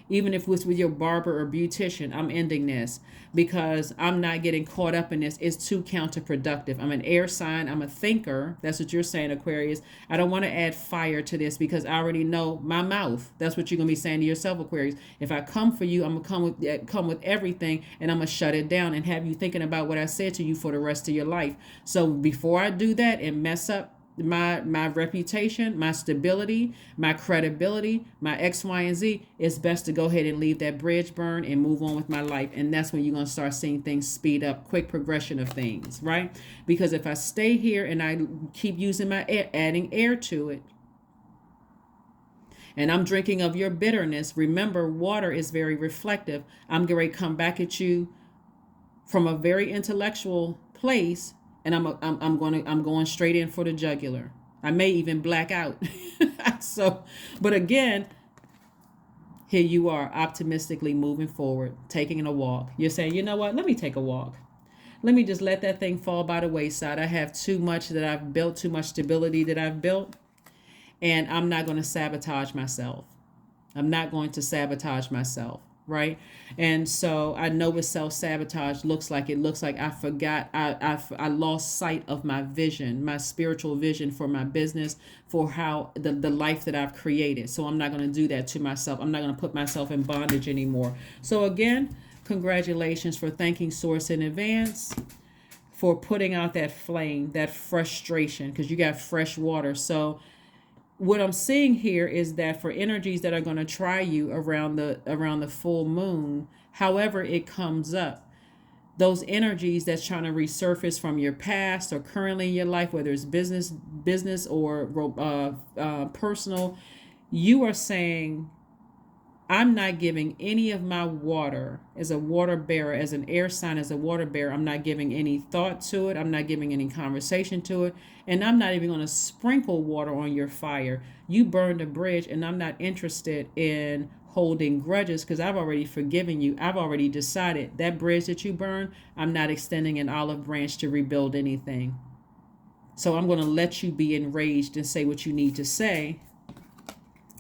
your barber or beautician, I'm ending this because I'm not getting caught up in this. It's too counterproductive. I'm an air sign. I'm a thinker. That's what you're saying, Aquarius. I don't want to add fire to this because I already know my mouth. That's what you're gonna be saying to yourself, Aquarius. If I come for you, I'm gonna come with everything, and I'm gonna shut it down and have you thinking about what I said to you for the rest of your life. So before I do that and mess up my reputation, my stability, my credibility, my X, Y, and Z, it's best to go ahead and leave that bridge burn and move on with my life. And that's when you're going to start seeing things speed up, quick progression of things, right? Because if I stay here and I keep using my air, adding air to it, and I'm drinking of your bitterness, remember, water is very reflective. I'm going to come back at you from a very intellectual place, and I'm going straight in for the jugular. I may even black out. So, but again, here you are, optimistically moving forward, taking a walk. You're saying, you know what? Let me take a walk. Let me just let that thing fall by the wayside. I have too much that I've built, too much stability that I've built, and I'm not going to sabotage myself. I'm not going to sabotage myself. Right. And so I know what self-sabotage looks like. It looks like I forgot, I lost sight of my vision, my spiritual vision for my business, for how the life that I've created. So I'm not going to do that to myself. I'm not going to put myself in bondage anymore. So again, congratulations for thanking Source in advance for putting out that flame, that frustration, because you got fresh water. So what I'm seeing here is that for energies that are going to try you around the full moon, however it comes up, those energies that's trying to resurface from your past or currently in your life, whether it's business or personal, you are saying, I'm not giving any of my water as a water bearer, as an air sign, as a water bearer. I'm not giving any thought to it. I'm not giving any conversation to it. And I'm not even going to sprinkle water on your fire. You burned a bridge, and I'm not interested in holding grudges because I've already forgiven you. I've already decided that bridge that you burned, I'm not extending an olive branch to rebuild anything. So I'm going to let you be enraged and say what you need to say,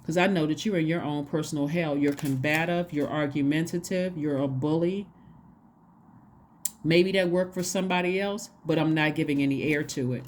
because I know that you're in your own personal hell. You're combative, you're argumentative, you're a bully. Maybe that worked for somebody else, but I'm not giving any air to it.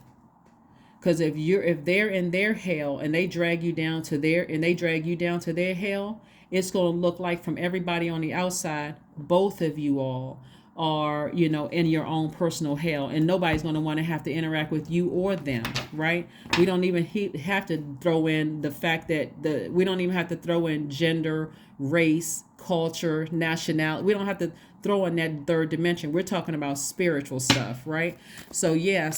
Because if they're in their hell and they drag you down to their hell, it's going to look like from everybody on the outside, both of you all are, in your own personal hell, and nobody's going to want to have to interact with you or them, right? We don't even have to throw in the fact that we don't even have to throw in gender, race, culture, nationality. We don't have to throw in that third dimension. We're talking about spiritual stuff, right? So yeah,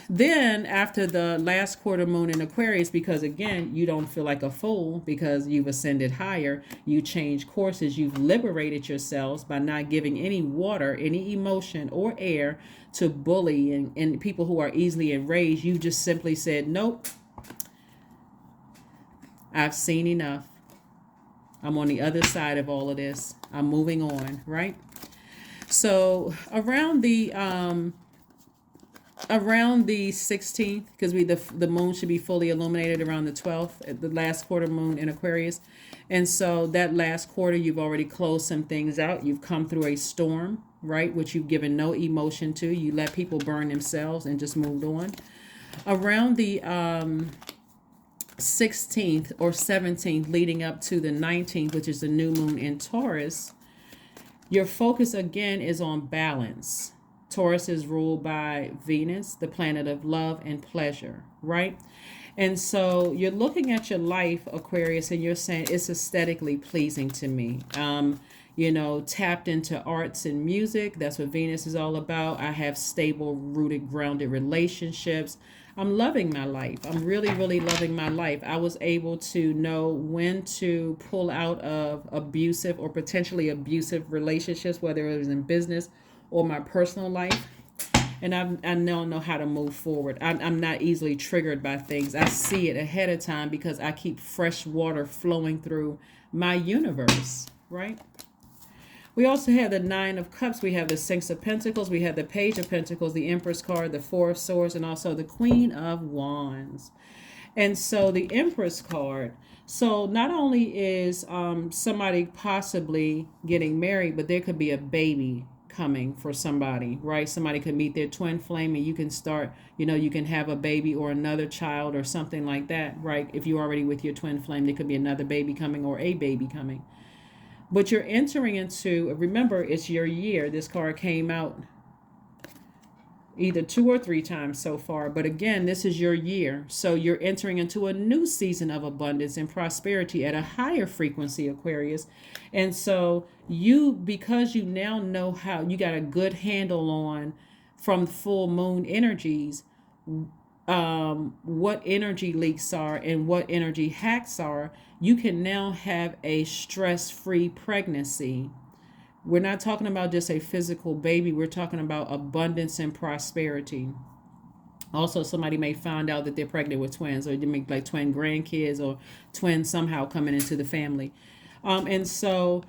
then after the last quarter moon in Aquarius, because again, you don't feel like a fool because you've ascended higher, you change courses, you've liberated yourselves by not giving any water, any emotion or air to bully and people who are easily enraged. You just simply said, nope, I've seen enough. I'm on the other side of all of this. I'm moving on, right? So around the 16th, because the moon should be fully illuminated around the 12th, the last quarter moon in Aquarius. And so that last quarter, you've already closed some things out. You've come through a storm, right? Which you've given no emotion to. You let people burn themselves and just moved on. Around the 16th or 17th leading up to the 19th, which is the new moon in Taurus, your focus again is on balance. Taurus is ruled by Venus, the planet of love and pleasure, right? And so you're looking at your life, Aquarius, and you're saying it's aesthetically pleasing to me. Tapped into arts and music. That's what Venus is all about. I have stable, rooted, grounded relationships. I'm loving my life. I'm really, really loving my life. I was able to know when to pull out of abusive or potentially abusive relationships, whether it was in business or my personal life. And I now know how to move forward. I'm not easily triggered by things. I see it ahead of time because I keep fresh water flowing through my universe, right? We also have the Nine of Cups. We have the Six of Pentacles. We have the Page of Pentacles, the Empress card, the Four of Swords, and also the Queen of Wands. And so the Empress card. So not only is somebody possibly getting married, but there could be a baby coming for somebody, right? Somebody could meet their twin flame and you can start, you can have a baby or another child or something like that, right? If you're already with your twin flame, there could be another baby coming or a baby coming. But you're entering into, remember, it's your year. This card came out either 2 or 3 times so far. But again, this is your year. So you're entering into a new season of abundance and prosperity at a higher frequency, Aquarius. And so because you now know how, you got a good handle on from full moon energies, what energy leaks are and what energy hacks are, you can now have a stress-free pregnancy. We're not talking about just a physical baby. We're talking about abundance and prosperity. Also, somebody may find out that they're pregnant with twins, or they make like twin grandkids or twins somehow coming into the family. And so,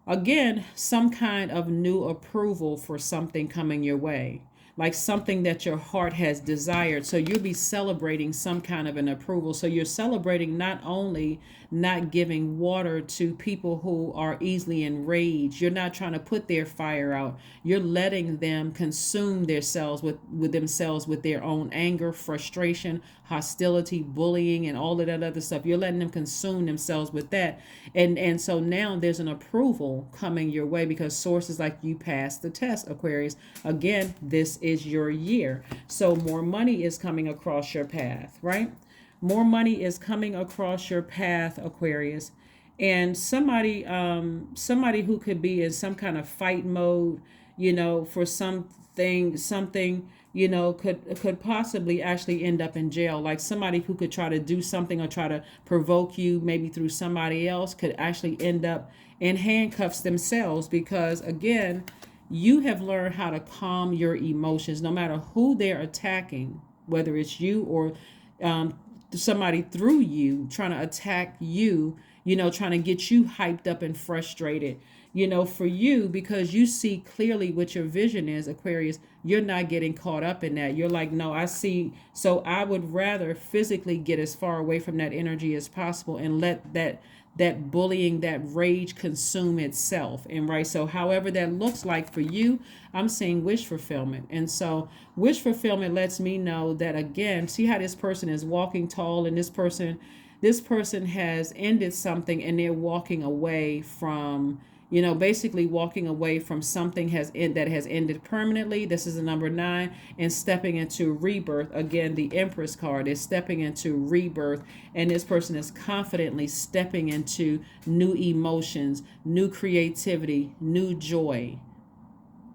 again, some kind of new approval for something coming your way, like something that your heart has desired. So you'll be celebrating some kind of an approval. So you're celebrating not only not giving water to people who are easily enraged. You're not trying to put their fire out. You're letting them consume themselves with their own anger, frustration, hostility, bullying, and all of that other stuff. You're letting them consume themselves with that. And so now there's an approval coming your way because sources like you passed the test, Aquarius. Again, this is your year. So more money is coming across your path, right? More money is coming across your path, Aquarius. And somebody who could be in some kind of fight mode, for something, could possibly actually end up in jail. Like somebody who could try to do something or try to provoke you, maybe through somebody else, could actually end up in handcuffs themselves because, again, you have learned how to calm your emotions no matter who they're attacking, whether it's you or somebody through you trying to attack you, trying to get you hyped up and frustrated, for you, because you see clearly what your vision is, Aquarius. You're not getting caught up in that. You're like, no, I see. So I would rather physically get as far away from that energy as possible and let that bullying, that rage consume itself. And right, so however that looks like for you, I'm saying wish fulfillment. And so wish fulfillment lets me know that, again, see how this person is walking tall, and this person has ended something, and they're walking away from, basically walking away from something that has ended permanently. This is a number 9, and stepping into rebirth. Again, the Empress card is stepping into rebirth, and this person is confidently stepping into new emotions, new creativity, new joy.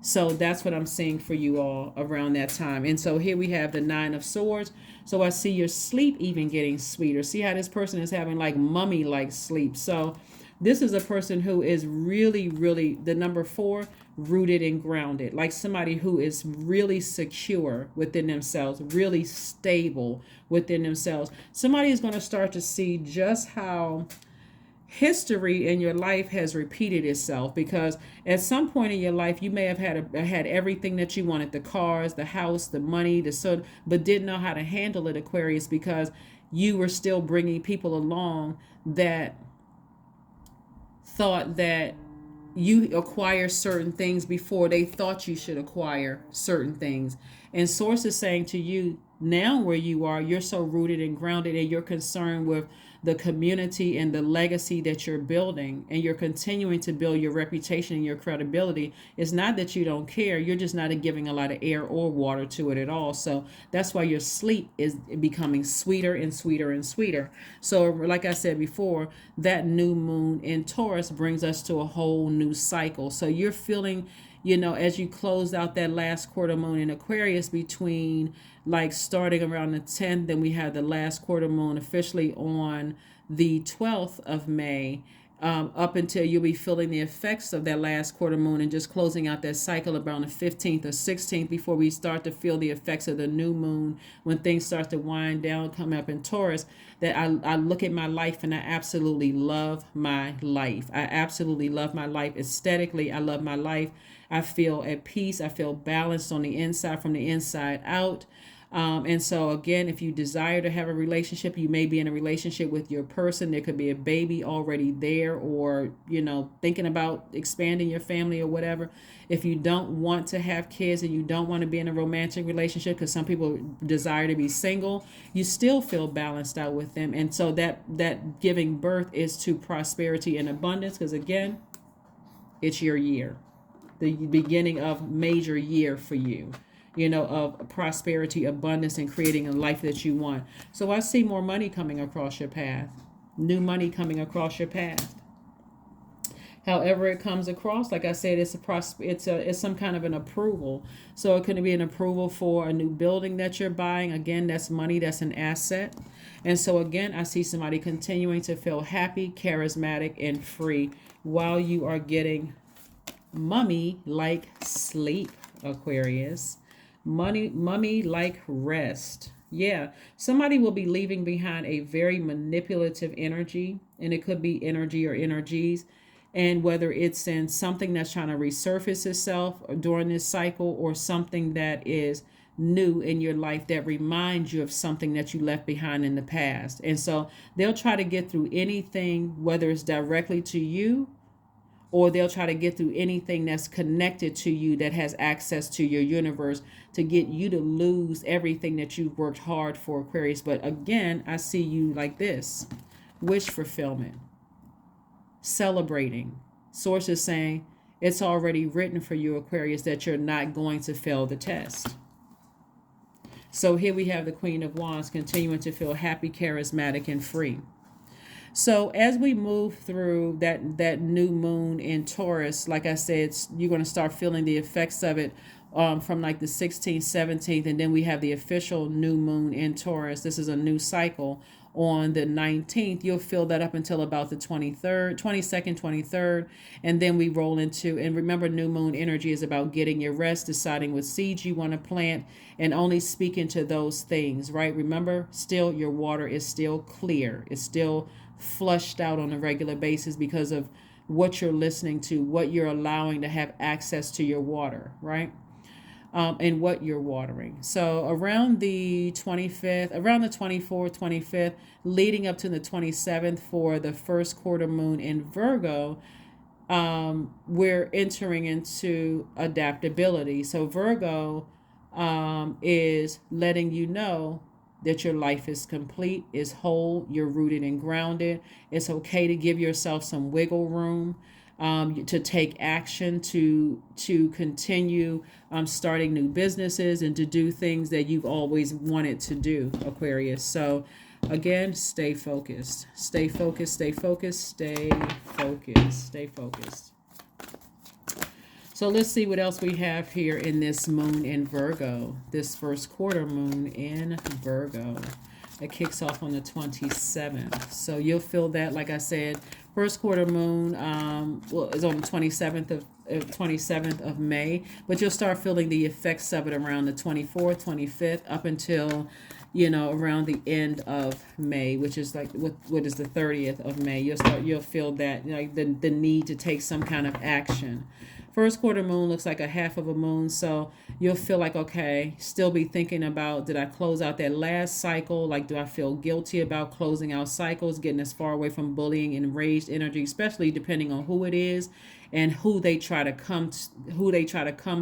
So that's what I'm seeing for you all around that time. And so here we have the 9 of Swords. So I see your sleep even getting sweeter. See how this person is having like mummy like sleep. So this is a person who is really, really, the number 4, rooted and grounded. Like somebody who is really secure within themselves, really stable within themselves. Somebody is going to start to see just how history in your life has repeated itself, because at some point in your life you may have had everything that you wanted, the cars, the house, the money, but didn't know how to handle it, Aquarius, because you were still bringing people along that thought that you acquire certain things before they thought you should acquire certain things. And Source is saying to you, now where you are, you're so rooted and grounded, and you're concerned with the community and the legacy that you're building, and you're continuing to build your reputation and your credibility. It's not that you don't care, you're just not giving a lot of air or water to it at all. So that's why your sleep is becoming sweeter and sweeter and sweeter. So like I said before, that new moon in Taurus brings us to a whole new cycle. So you're feeling, as you close out that last quarter moon in Aquarius, between like starting around the 10th, then we have the last quarter moon officially on the 12th of May, up until you'll be feeling the effects of that last quarter moon, and just closing out that cycle around the 15th or 16th, before we start to feel the effects of the new moon, when things start to wind down, come up in Taurus. That I look at my life and I absolutely love my life. I absolutely love my life. Aesthetically, I love my life. I feel at peace. I feel balanced on the inside, from the inside out. And so again, if you desire to have a relationship, you may be in a relationship with your person. There could be a baby already there, or, thinking about expanding your family or whatever. If you don't want to have kids and you don't want to be in a romantic relationship, because some people desire to be single, you still feel balanced out with them. And so that giving birth is to prosperity and abundance, because again, it's your year, the beginning of major year for you, of prosperity, abundance, and creating a life that you want. So I see more money coming across your path, new money coming across your path. However it comes across, like I said, it's some kind of an approval. So it could be an approval for a new building that you're buying. Again, that's money, that's an asset. And so again, I see somebody continuing to feel happy, charismatic, and free while you are getting mummy like sleep, Aquarius. Mummy like rest. Yeah, somebody will be leaving behind a very manipulative energy, and it could be energy or energies. And whether it's in something that's trying to resurface itself during this cycle, or something that is new in your life that reminds you of something that you left behind in the past. And so they'll try to get through anything, whether it's directly to you, or they'll try to get through anything that's connected to you, that has access to your universe, to get you to lose everything that you've worked hard for, Aquarius. But again, I see you like this: wish fulfillment, celebrating. Source is saying it's already written for you, Aquarius, that you're not going to fail the test. So here we have the Queen of Wands continuing to feel happy, charismatic, and free. So as we move through that new moon in Taurus, like I said, you're going to start feeling the effects of it from like the 16th, 17th, and then we have the official new moon in Taurus. This is a new cycle on the 19th. You'll feel that up until about the 23rd, 22nd, 23rd, and then we roll into, and remember, new moon energy is about getting your rest, deciding what seeds you want to plant, and only speaking to those things, right? Remember, still your water is still clear. It's still flushed out on a regular basis because of what you're listening to, what you're allowing to have access to your water, right? and what you're watering. So around the 25th, around the 24th, 25th, leading up to the 27th for the first quarter moon in Virgo, we're entering into adaptability. So Virgo is letting you know that your life is complete, is whole, you're rooted and grounded. It's okay to give yourself some wiggle room, to take action, to continue starting new businesses and to do things that you've always wanted to do, Aquarius. So again, stay focused. Stay focused, stay focused, stay focused, stay focused. So let's see what else we have here in this moon in Virgo, this first quarter moon in Virgo. It kicks off on the 27th. So you'll feel that, like I said, first quarter moon is on the 27th of May, but you'll start feeling the effects of it around the 24th, 25th, up until around the end of May, which is like what is the 30th of May. You'll feel that, like the need to take some kind of action. First quarter moon looks like a half of a moon, so you'll feel like, okay, still be thinking about, did I close out that last cycle? Like, do I feel guilty about closing out cycles, getting as far away from bullying and enraged energy, especially depending on who it is and who they try to come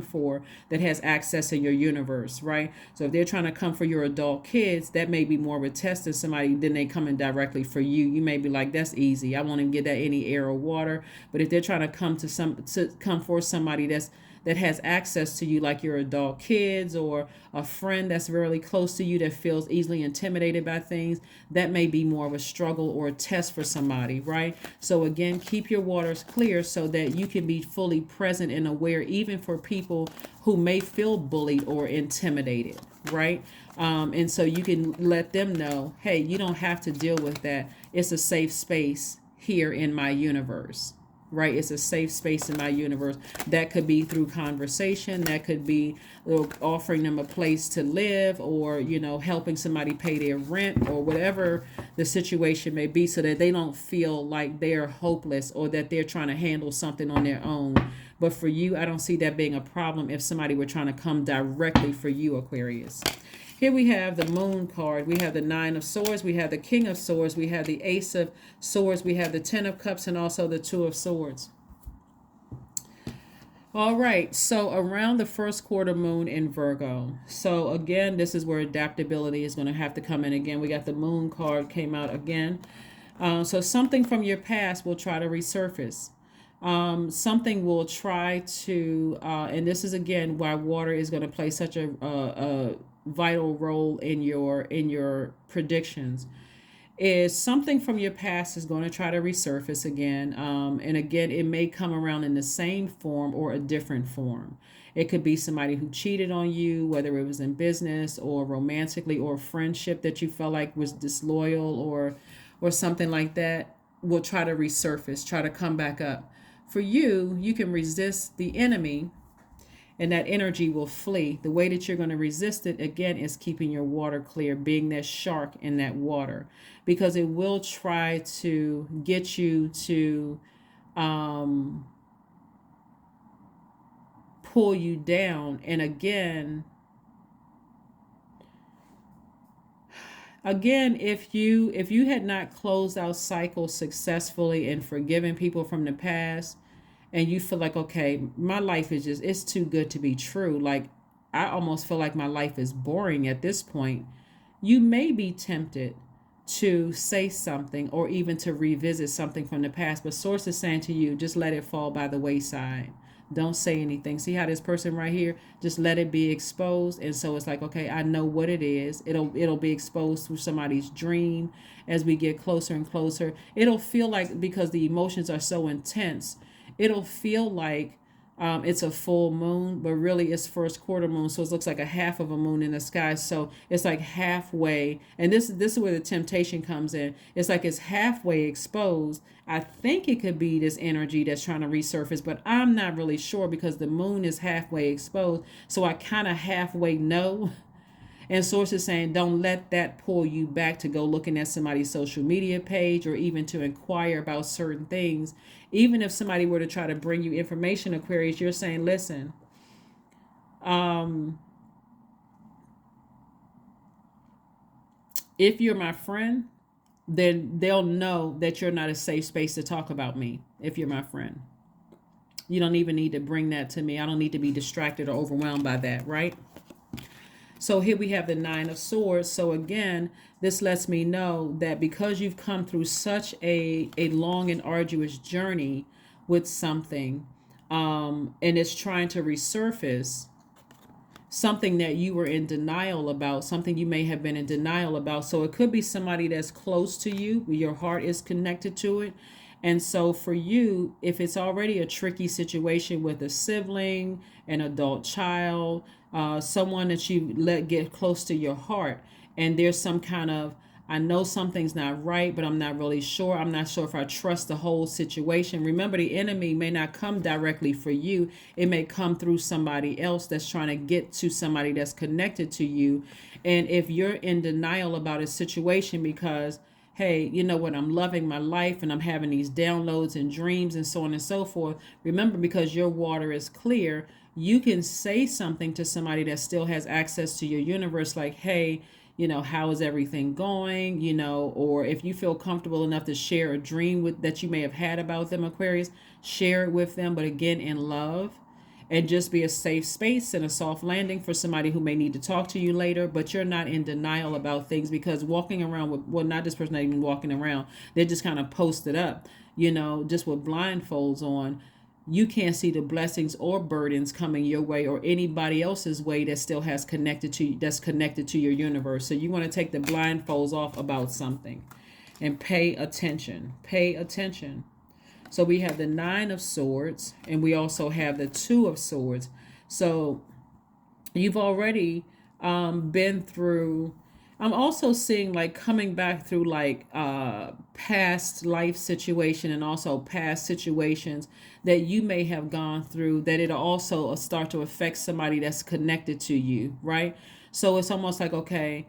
for that has access to your universe, right? So if they're trying to come for your adult kids, that may be more of a test than somebody than they coming directly for you. You may be like, that's easy, I won't even get that any air or water. But if they're trying to come for somebody that has access to you, like your adult kids or a friend that's really close to you that feels easily intimidated by things, that may be more of a struggle or a test for somebody, right? So again, keep your waters clear so that you can be fully present and aware, even for people who may feel bullied or intimidated, right? And so you can let them know, hey, you don't have to deal with that. It's a safe space here in my universe. Right? It's a safe space in my universe. That could be through conversation. That could be offering them a place to live, or, helping somebody pay their rent, or whatever the situation may be, so that they don't feel like they're hopeless or that they're trying to handle something on their own. But for you, I don't see that being a problem if somebody were trying to come directly for you, Aquarius. Here we have the Moon card. We have the Nine of Swords. We have the King of Swords. We have the Ace of Swords. We have the Ten of Cups, and also the Two of Swords. All right, so around the first quarter moon in Virgo. So again, this is where adaptability is going to have to come in again. We got the Moon card came out again. So something from your past will try to resurface. Something will try to, and this is again why water is going to play such a vital role in your predictions, is something from your past is going to try to resurface again. And again, it may come around in the same form or a different form. It could be somebody who cheated on you, whether it was in business or romantically, or friendship that you felt like was disloyal, or something like that will try to resurface, try to come back up. For you, you can resist the enemy and that energy will flee. The way that you're going to resist it, again, is keeping your water clear, being that shark in that water, because it will try to get you to pull you down. And again, if you had not closed out cycles successfully and forgiven people from the past, and you feel like, okay, my life is it's too good to be true, like I almost feel like my life is boring at this point, you may be tempted to say something or even to revisit something from the past. But source is saying to you, just let it fall by the wayside. Don't say anything. See how this person right here, just let it be exposed. And so it's like, okay, I know what it is. It'll be exposed through somebody's dream as we get closer and closer. It'll feel like, because the emotions are so intense, it'll feel like it's a full moon, but really it's first quarter moon. So it looks like a half of a moon in the sky. So it's like halfway. And this is where the temptation comes in. It's like it's halfway exposed. I think it could be this energy that's trying to resurface, but I'm not really sure, because the moon is halfway exposed. So I kind of halfway know. And sources saying, don't let that pull you back to go looking at somebody's social media page, or even to inquire about certain things. Even if somebody were to try to bring you information, Aquarius, you're saying, listen, Um, if you're my friend, then they'll know that you're not a safe space to talk about me. If you're my friend, you don't even need to bring that to me. I don't need to be distracted or overwhelmed by that, right? So here we have the Nine of Swords. So again, this lets me know that because you've come through such a long and arduous journey with something, and it's trying to resurface something that you were in denial about, something you may have been in denial about. So it could be somebody that's close to you, your heart is connected to it. And so for you, if it's already a tricky situation with a sibling, an adult child, someone that you let get close to your heart, and there's some kind of, I know something's not right, but I'm not really sure. I'm not sure if I trust the whole situation. Remember, the enemy may not come directly for you. It may come through somebody else that's trying to get to somebody that's connected to you. And if you're in denial about a situation because, hey, you know what, I'm loving my life and I'm having these downloads and dreams and so on and so forth. Remember, because your water is clear, you can say something to somebody that still has access to your universe, like, hey, how is everything going? Or if you feel comfortable enough to share a dream with that you may have had about them, Aquarius, share it with them, but again, in love. And just be a safe space and a soft landing for somebody who may need to talk to you later, but you're not in denial about things, because walking around with, well, not this person, not even walking around, they're just kind of posted up, just with blindfolds on. You can't see the blessings or burdens coming your way or anybody else's way that still has connected to you, that's connected to your universe. So you want to take the blindfolds off about something and pay attention. Pay attention. So we have the Nine of Swords and we also have the Two of Swords. So you've already been through, I'm also seeing like coming back through like past life situation and also past situations that you may have gone through, that it'll also start to affect somebody that's connected to you, right? So it's almost like, okay,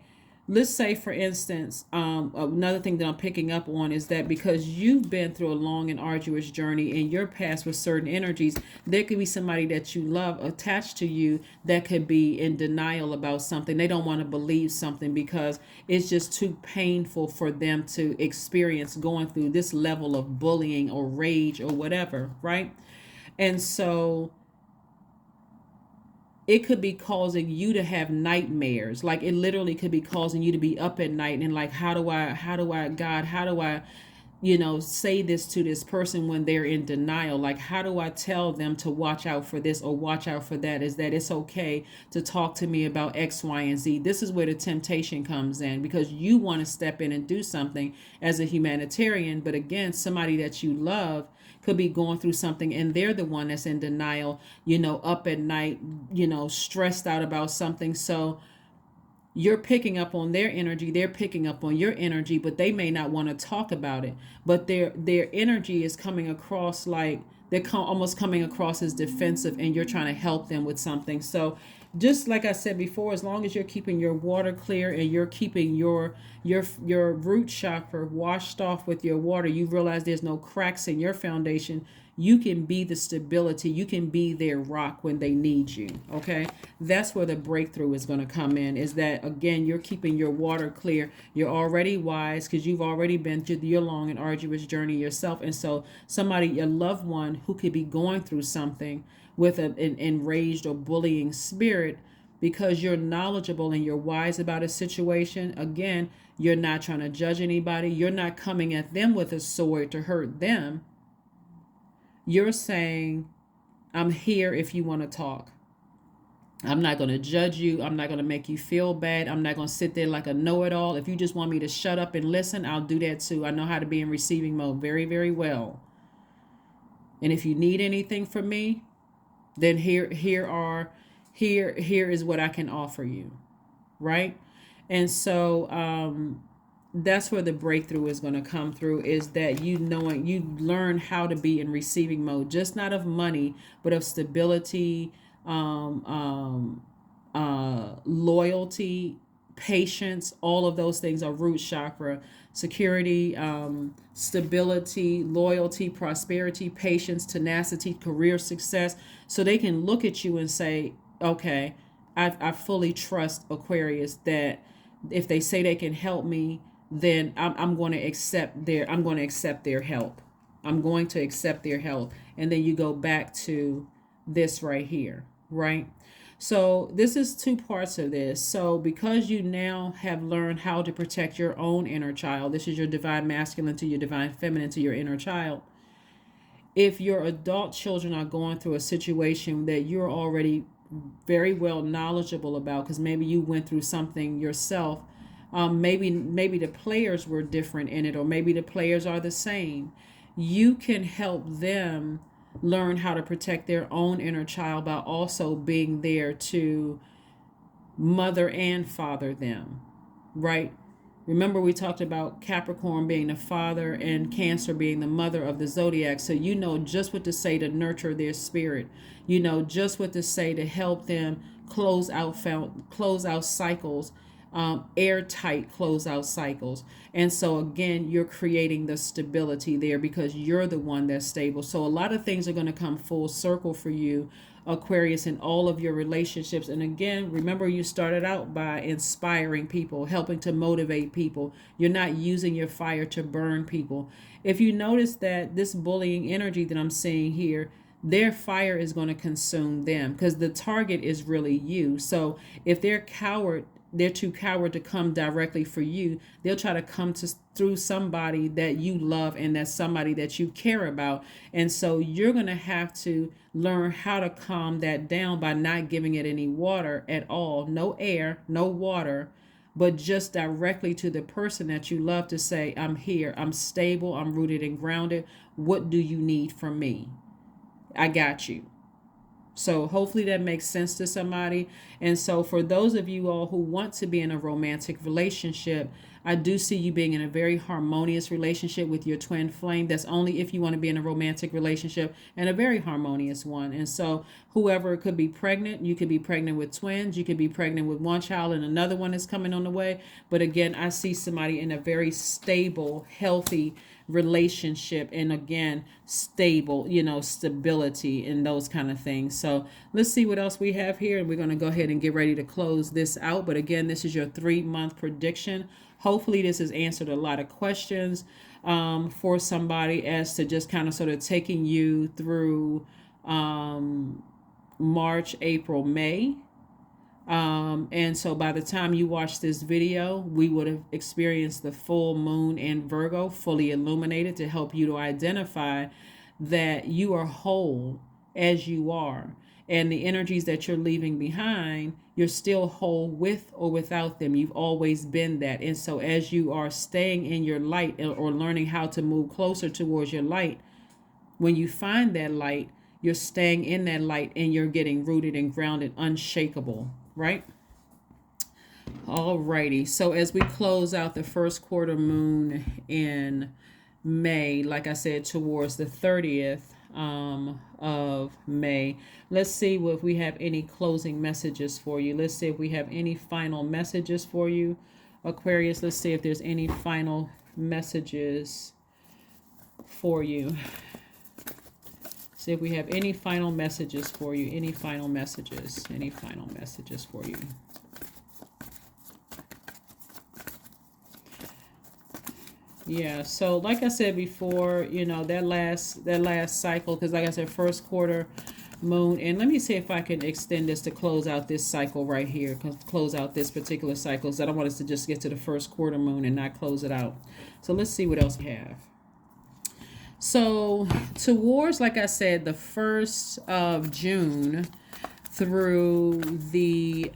let's say for instance, another thing that I'm picking up on is that because you've been through a long and arduous journey in your past with certain energies, there could be somebody that you love attached to you that could be in denial about something. They don't want to believe something because it's just too painful for them to experience going through this level of bullying or rage or whatever, right? And so it could be causing you to have nightmares. Like it literally could be causing you to be up at night and like, God, how do I, say this to this person when they're in denial? Like, how do I tell them to watch out for this or watch out for that? Is that it's okay to talk to me about X, Y, and Z? This is where the temptation comes in, because you want to step in and do something as a humanitarian. But again, somebody that you love could be going through something and they're the one that's in denial, up at night, stressed out about something. So you're picking up on their energy, they're picking up on your energy, but they may not want to talk about it. But their energy is coming across like they're almost coming across as defensive, and you're trying to help them with something. So just like I said before, as long as you're keeping your water clear and you're keeping your root chakra washed off with your water, you realize there's no cracks in your foundation. You can be the stability. You can be their rock when they need you. Okay, that's where the breakthrough is going to come in. Is that again, you're keeping your water clear. You're already wise because you've already been through your long and arduous journey yourself. And so somebody, your loved one, who could be going through something with an enraged or bullying spirit, because you're knowledgeable and you're wise about a situation. Again, you're not trying to judge anybody. You're not coming at them with a sword to hurt them. You're saying, I'm here if you want to talk. I'm not going to judge you. I'm not going to make you feel bad. I'm not going to sit there like a know-it-all. If you just want me to shut up and listen, I'll do that too. I know how to be in receiving mode very, very well. And if you need anything from me, then here is what I can offer you, right? And so that's where the breakthrough is going to come through, is that you learn how to be in receiving mode, just not of money, but of stability, loyalty, patience. All of those things are root chakra. Security, stability, loyalty, prosperity, patience, tenacity, career success. So they can look at you and say, okay, I fully trust Aquarius that if they say they can help me, then I'm going to accept their help. I'm going to accept their help. And then you go back to this right here, right? So this is two parts of this. So because you now have learned how to protect your own inner child, this is your divine masculine to your divine feminine to your inner child. If your adult children are going through a situation that you're already very well knowledgeable about, because maybe you went through something yourself, maybe the players were different in it, or maybe the players are the same, you can help them learn how to protect their own inner child by also being there to mother and father them, right? Remember, we talked about Capricorn being the father and Cancer being the mother of the zodiac. So you know just what to say to nurture their spirit. You know just what to say to help them close out cycles, airtight closeout cycles. And so again, you're creating the stability there because you're the one that's stable. So a lot of things are going to come full circle for you, Aquarius, in all of your relationships. And again, remember, you started out by inspiring people, helping to motivate people. You're not using your fire to burn people. If you notice that this bullying energy that I'm seeing here, their fire is going to consume them because the target is really you. So if they're too coward to come directly for you, they'll try to come through somebody that you love and that's somebody that you care about. And so you're going to have to learn how to calm that down by not giving it any water at all. No air, no water, but just directly to the person that you love to say, I'm here, I'm stable, I'm rooted and grounded. What do you need from me? I got you. So hopefully that makes sense to somebody. And so for those of you all who want to be in a romantic relationship, I do see you being in a very harmonious relationship with your twin flame. That's only if you want to be in a romantic relationship, and a very harmonious one. And so whoever could be pregnant, you could be pregnant with twins, you could be pregnant with one child and another one is coming on the way. But again, I see somebody in a very stable, healthy relationship, and again, stable, stability and those kind of things. So let's see what else we have here, and we're going to go ahead and get ready to close this out. But again, this is your 3-month prediction. Hopefully this has answered a lot of questions for somebody, as to just kind of sort of taking you through March, April, May. And so by the time you watch this video, we would have experienced the full moon in Virgo, fully illuminated, to help you to identify that you are whole as you are. And the energies that you're leaving behind, you're still whole with or without them. You've always been that. And so as you are staying in your light, or learning how to move closer towards your light, when you find that light, you're staying in that light and you're getting rooted and grounded, unshakable, right? Alrighty. So as we close out the first quarter moon in May, like I said, towards the 30th of May, let's see if we have any closing messages for you. Let's see if we have any final messages for you, Aquarius. Let's see if there's any final messages for you. See if we have any final messages for you. Any final messages for you. Yeah, so like I said before, that last cycle, because like I said, first quarter moon, and let me see if I can extend this to close out this cycle right here, close out this particular cycle, because I don't want us to just get to the first quarter moon and not close it out. So let's see what else we have. So towards, like I said, the 1st of June through the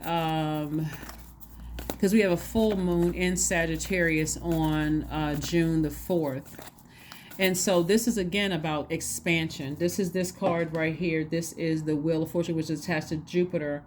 because we have a full moon in Sagittarius on June the 4th. And so this is again about expansion. This is this card right here. This is the Wheel of Fortune, which is attached to Jupiter.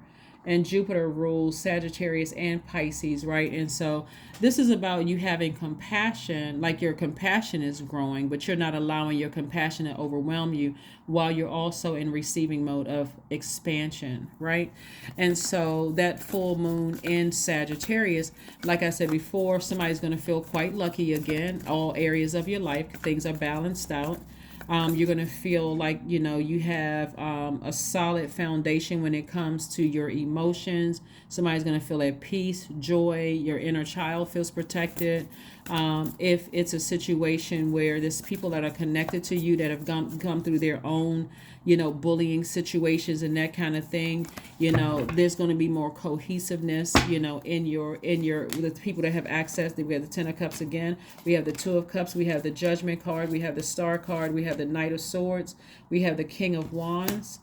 And Jupiter rules Sagittarius and Pisces, right? And so this is about you having compassion, like your compassion is growing, but you're not allowing your compassion to overwhelm you, while you're also in receiving mode of expansion, right? And so that full moon in Sagittarius, like I said before, somebody's going to feel quite lucky again. All areas of your life, things are balanced out. You're going to feel like, you have a solid foundation when it comes to your emotions. Somebody's going to feel at peace, joy. Your inner child feels protected. If it's a situation where there's people that are connected to you that have come through their own, bullying situations and that kind of thing, there's going to be more cohesiveness, in your the people that have access. We have the Ten of Cups again. We have the Two of Cups. We have the Judgment card. We have the Star card. We have the Knight of Swords. We have the King of Wands.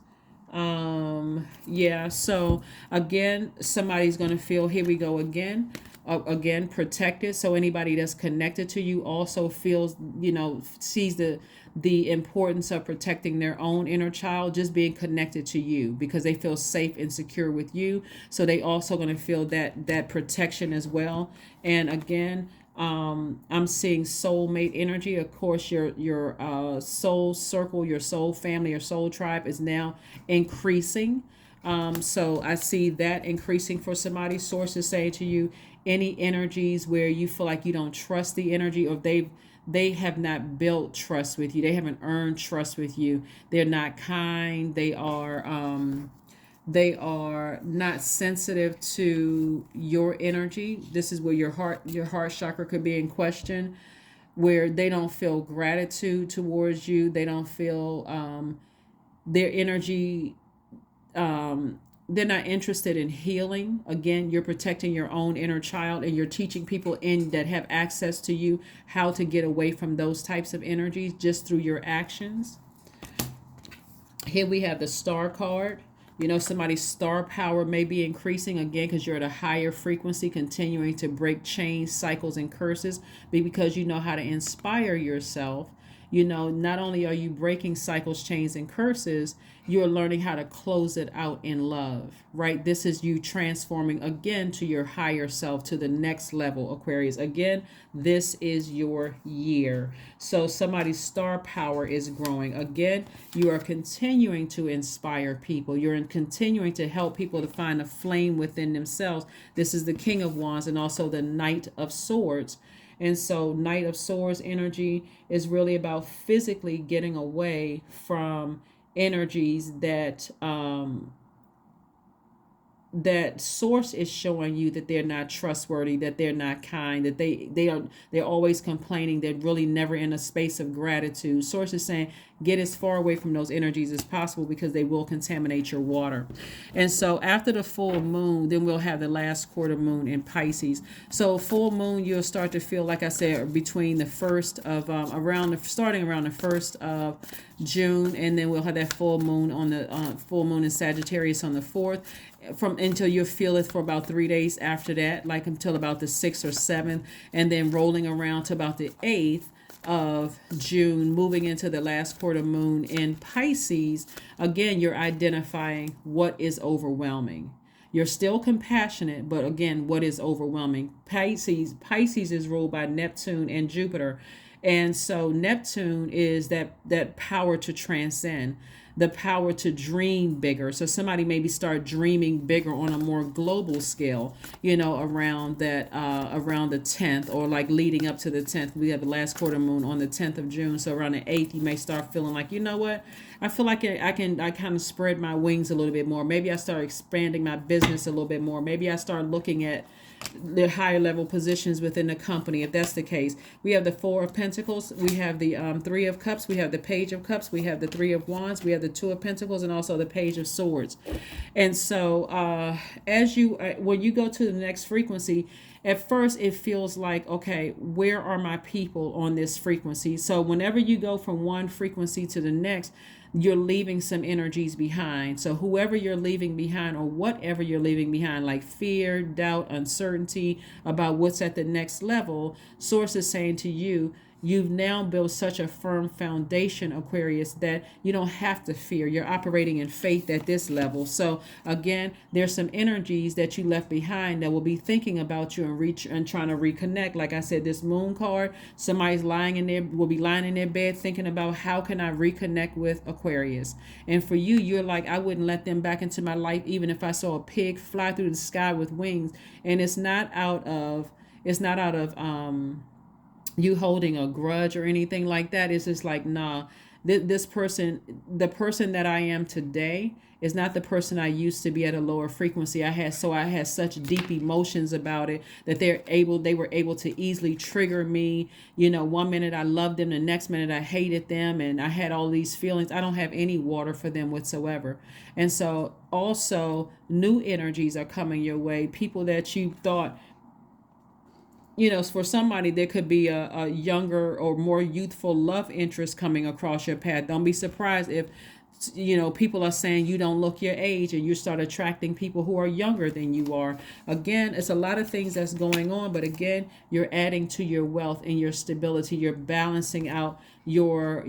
Yeah, so again, somebody's going to feel, here we go again, protected. So anybody that's connected to you also feels, sees the importance of protecting their own inner child, just being connected to you because they feel safe and secure with you. So they also going to feel that protection as well. And again, I'm seeing soulmate energy. Of course, your soul circle, your soul family, your soul tribe is now increasing. So I see that increasing for somebody. Sources saying to you, any energies where you feel like you don't trust the energy, or they have not built trust with you, they haven't earned trust with you, they're not kind, they are not sensitive to your energy. This is where your heart chakra could be in question, where they don't feel gratitude towards you. They don't feel their energy, they're not interested in healing. Again, you're protecting your own inner child, and you're teaching people in that have access to you how to get away from those types of energies just through your actions. Here we have the Star card. Somebody's star power may be increasing again because you're at a higher frequency, continuing to break chains, cycles, and curses, because you know how to inspire yourself. Not only are you breaking cycles, chains, and curses, you're learning how to close it out in love, right? This is you transforming again to your higher self, to the next level, Aquarius. Again, this is your year. So somebody's star power is growing. Again, you are continuing to inspire people. You're continuing to help people to find a flame within themselves. This is the King of Wands and also the Knight of Swords. And so Knight of Swords energy is really about physically getting away from energies that source is showing you that they're not trustworthy, that they're not kind, that they're always complaining, they're really never in a space of gratitude. Source is saying get as far away from those energies as possible because they will contaminate your water. And so after the full moon, then we'll have the last quarter moon in Pisces. So full moon, you'll start to feel, like I said, between the first of starting around the 1st of June, and then we'll have that full moon on the full moon in Sagittarius on the 4th, from until you feel it for about 3 days after that, like until about the 6th or 7th, and then rolling around to about the 8th of June, moving into the last quarter moon in Pisces. Again, you're identifying what is overwhelming. You're still compassionate, but again, what is overwhelming? Pisces is ruled by Neptune and Jupiter. And so Neptune is that power to transcend, the power to dream bigger. So somebody maybe start dreaming bigger on a more global scale, around the 10th, or like leading up to the 10th. We have the last quarter moon on the 10th of June. So around the 8th, you may start feeling like, what? I feel like I kind of spread my wings a little bit more. Maybe I start expanding my business a little bit more. Maybe I start looking at the higher level positions within the company, if that's the case. We have the Four of Pentacles, we have the Three of Cups, we have the Page of Cups, we have the Three of Wands, we have the Two of Pentacles, and also the Page of Swords. And so when you go to the next frequency, at first it feels like, okay, where are my people on this frequency? So whenever you go from one frequency to the next, you're leaving some energies behind. So whoever you're leaving behind, or whatever you're leaving behind, like fear, doubt, uncertainty about what's at the next level, source is saying to you, you've now built such a firm foundation, Aquarius, that you don't have to fear. You're operating in faith at this level. So again, there's some energies that you left behind that will be thinking about you and trying to reconnect. Like I said, this moon card, somebody's will be lying in their bed thinking about, how can I reconnect with Aquarius? And for you, you're like, I wouldn't let them back into my life even if I saw a pig fly through the sky with wings. And it's not out of you holding a grudge or anything like that. It's just like, nah, This person, the person that I am today, is not the person I used to be at a lower frequency. I had such deep emotions about it that they were able to easily trigger me. One minute I loved them, the next minute I hated them, and I had all these feelings. I don't have any water for them whatsoever. And so also new energies are coming your way. People that you thought, for somebody, there could be a younger or more youthful love interest coming across your path. Don't be surprised if, people are saying you don't look your age, and you start attracting people who are younger than you are. Again, it's a lot of things that's going on, but again, you're adding to your wealth and your stability. You're balancing out you're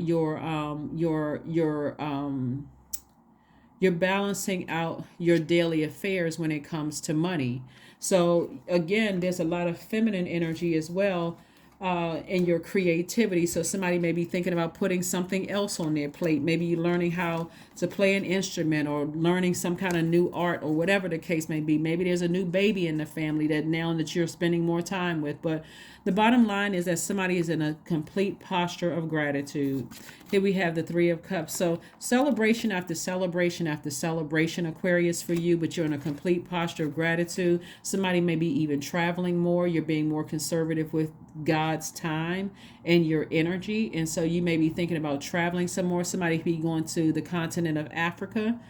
balancing out your daily affairs when it comes to money. So again, there's a lot of feminine energy as well, in your creativity. So somebody may be thinking about putting something else on their plate. Maybe you're learning how to play an instrument, or learning some kind of new art, or whatever the case may be. Maybe there's a new baby in the family that you're spending more time with. But the bottom line is that somebody is in a complete posture of gratitude. Here we have the Three of Cups. So celebration after celebration after celebration, Aquarius, for you, but you're in a complete posture of gratitude. Somebody may be even traveling more. You're being more conservative with God's time and your energy. And so you may be thinking about traveling some more. Somebody could be going to the continent of Africa,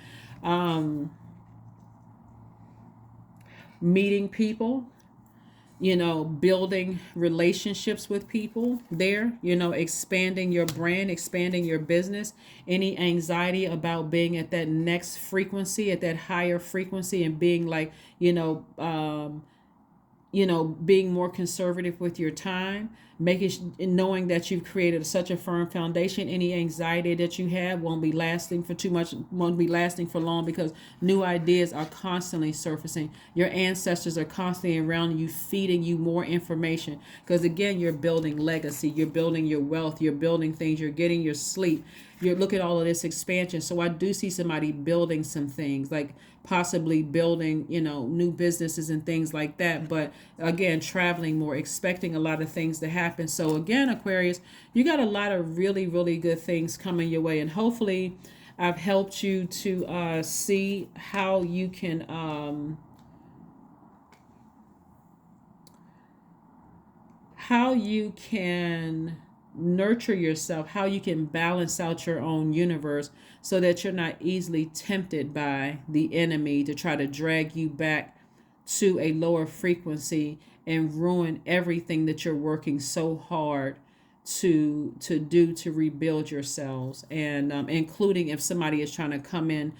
meeting people, building relationships with people there, expanding your brand, expanding your business. Any anxiety about being at that next frequency, at that higher frequency, and being like, being more conservative with your time, knowing that you've created such a firm foundation. Any anxiety that you have won't be lasting for long, because new ideas are constantly surfacing. Your ancestors are constantly around you, feeding you more information, because again, you're building legacy, you're building your wealth, you're building things, you're getting your sleep. You look at all of this expansion. So I do see somebody building some things, like possibly building, new businesses and things like that. But again, traveling more, expecting a lot of things to happen. So again, Aquarius, you got a lot of really, really good things coming your way. And hopefully I've helped you to see how you can nurture yourself, how you can balance out your own universe, so that you're not easily tempted by the enemy to try to drag you back to a lower frequency and ruin everything that you're working so hard to do to rebuild yourselves. And including if somebody is trying to come in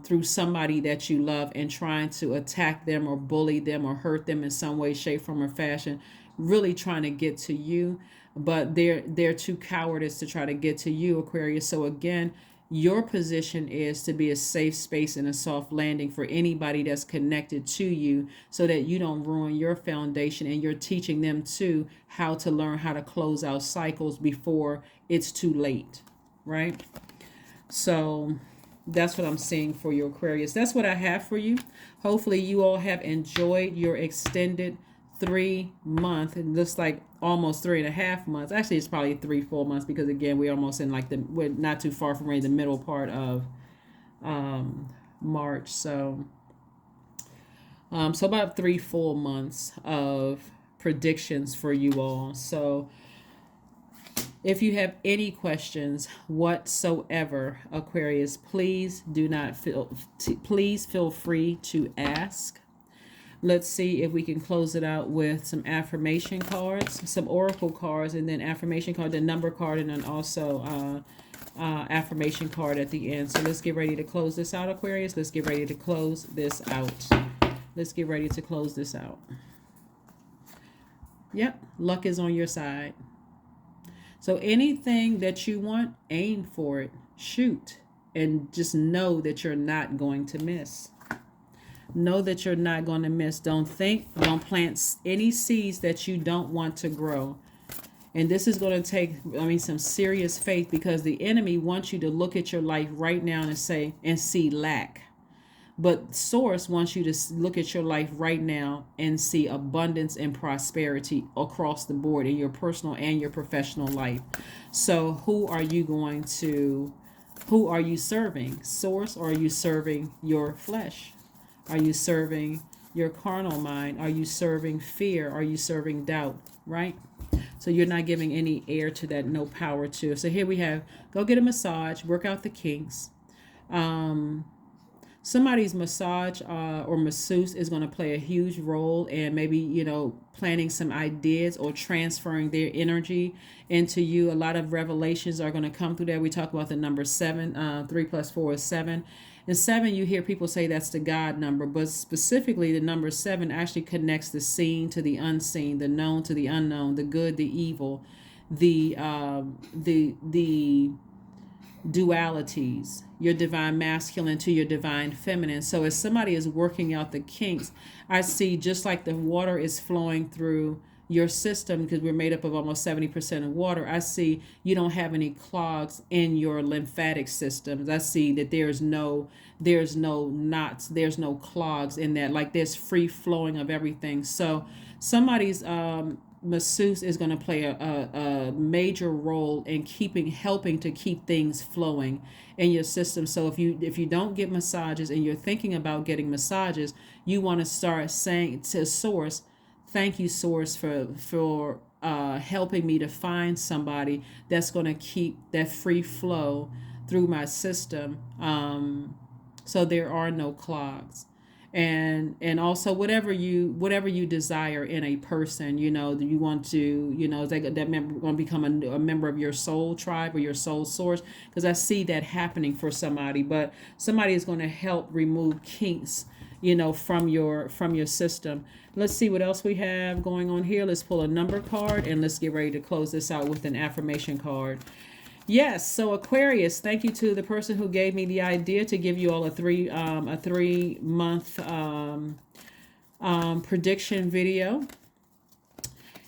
through somebody that you love and trying to attack them or bully them or hurt them in some way, shape, form, or fashion, really trying to get to you, but they're too cowardice to try to get to you, Aquarius. So again, your position is to be a safe space and a soft landing for anybody that's connected to you, so that you don't ruin your foundation, and you're teaching them too how to learn how to close out cycles before it's too late, right? So that's what I'm seeing for you, Aquarius. That's what I have for you. Hopefully you all have enjoyed your extended 3-month. It looks like almost 3.5 months. Actually, it's probably 3 full months, because again, we're almost in we're not too far from the middle part of March. So about 3 full months of predictions for you all. So if you have any questions whatsoever, Aquarius, please feel free to ask. Let's see if we can close it out with some affirmation cards, some oracle cards, and then affirmation card, the number card, and then also affirmation card at the end. So let's get ready to close this out, Aquarius. Let's get ready to close this out. Let's get ready to close this out. Yep, luck is on your side. So anything that you want, aim for it, shoot, and just know that you're not going to miss. Know that you're not going to miss. Don't plant any seeds that you don't want to grow. And this is going to take, some serious faith, because the enemy wants you to look at your life right now and see lack. But Source wants you to look at your life right now and see abundance and prosperity across the board in your personal and your professional life. So who are you serving? Source, or are you serving your flesh? Are you serving your carnal mind? Are you serving fear? Are you serving doubt? Right? So you're not giving any air to that, no power to. So here we have, go get a massage, work out the kinks. Somebody's massage or masseuse is going to play a huge role in maybe, planting some ideas or transferring their energy into you. A lot of revelations are going to come through there. We talk about the number 7. 3 plus 4 is 7. And 7, you hear people say that's the God number, but specifically the number 7 actually connects the seen to the unseen, the known to the unknown, the good, the evil, the dualities, your divine masculine to your divine feminine. So as somebody is working out the kinks, I see just like the water is flowing through your system, because we're made up of almost 70% of water, I see you don't have any clogs in your lymphatic systems. I see that there's no knots, there's no clogs in that, like there's free flowing of everything. So somebody's masseuse is going to play a major role in helping to keep things flowing in your system. So if you don't get massages and you're thinking about getting massages, you want to start saying to Source, thank you, Source, for helping me to find somebody that's going to keep that free flow through my system, so there are no clogs. And also whatever you desire in a person, you want to, that member going to become a member of your soul tribe or your soul source, because I see that happening for somebody. But somebody is going to help remove kinks, from your system. Let's see what else we have going on here. Let's pull a number card and let's get ready to close this out with an affirmation card. Yes, so Aquarius, thank you to the person who gave me the idea to give you all a 3-month prediction video.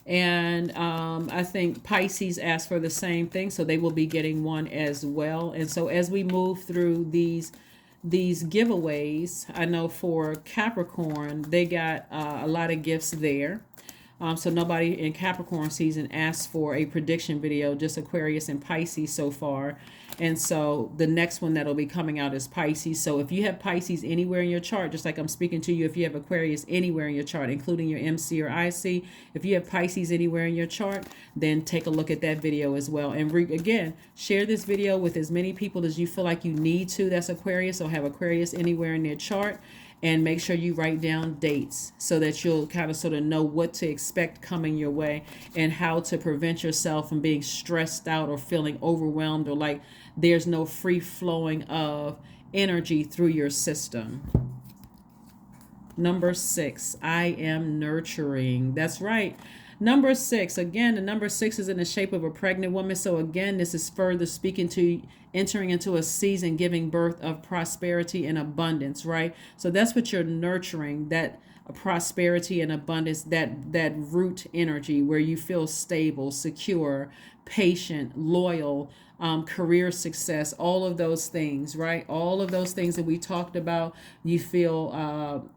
And I think Pisces asked for the same thing, so they will be getting one as well. And so as we move through these giveaways, I know for Capricorn, they got a lot of gifts there. So nobody in Capricorn season asked for a prediction video, just Aquarius and Pisces so far. And so the next one that'll be coming out is Pisces. So if you have Pisces anywhere in your chart, just like I'm speaking to you, if you have Aquarius anywhere in your chart, including your MC or IC, if you have Pisces anywhere in your chart, then take a look at that video as well. And again, share this video with as many people as you feel like you need to. That's Aquarius, or have Aquarius anywhere in their chart. And make sure you write down dates so that you'll kind of sort of know what to expect coming your way and how to prevent yourself from being stressed out or feeling overwhelmed, or like there's no free flowing of energy through your system. Number 6, I am nurturing. That's right. Number 6, again, the number 6 is in the shape of a pregnant woman. So again, this is further speaking to entering into a season giving birth of prosperity and abundance, right? So that's what you're nurturing, that prosperity and abundance, that root energy where you feel stable, secure, patient, loyal, career success, all of those things, right? All of those things that we talked about, you feel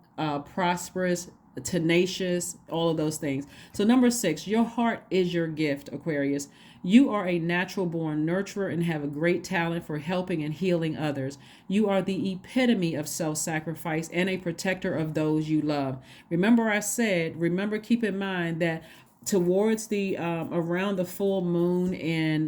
prosperous, tenacious, all of those things. So number 6, your heart is your gift, Aquarius. You are a natural born nurturer and have a great talent for helping and healing others. You are the epitome of self-sacrifice and a protector of those you love. Remember, keep in mind that towards the around the full moon in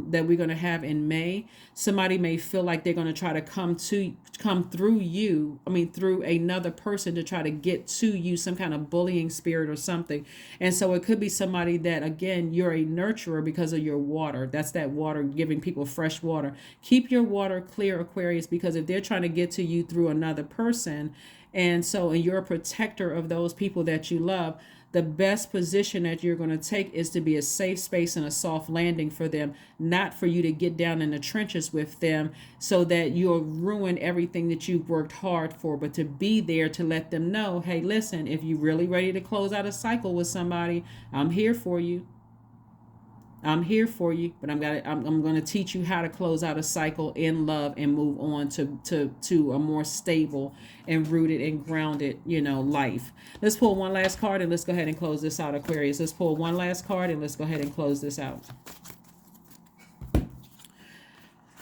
that we're going to have in May, somebody may feel like they're going to try to come through you, through another person, to try to get to you, some kind of bullying spirit or something. And so it could be somebody that, again, you're a nurturer because of your water. That's that water, giving people fresh water. Keep your water clear, Aquarius, because if they're trying to get to you through another person, and you're a protector of those people that you love, the best position that you're going to take is to be a safe space and a soft landing for them, not for you to get down in the trenches with them so that you'll ruin everything that you've worked hard for, but to be there to let them know, hey, listen, if you're really ready to close out a cycle with somebody, I'm here for you. I'm here for you, but I'm going to teach you how to close out a cycle in love and move on to a more stable and rooted and grounded, life. Let's pull one last card and let's go ahead and close this out, Aquarius. Let's pull one last card and let's go ahead and close this out.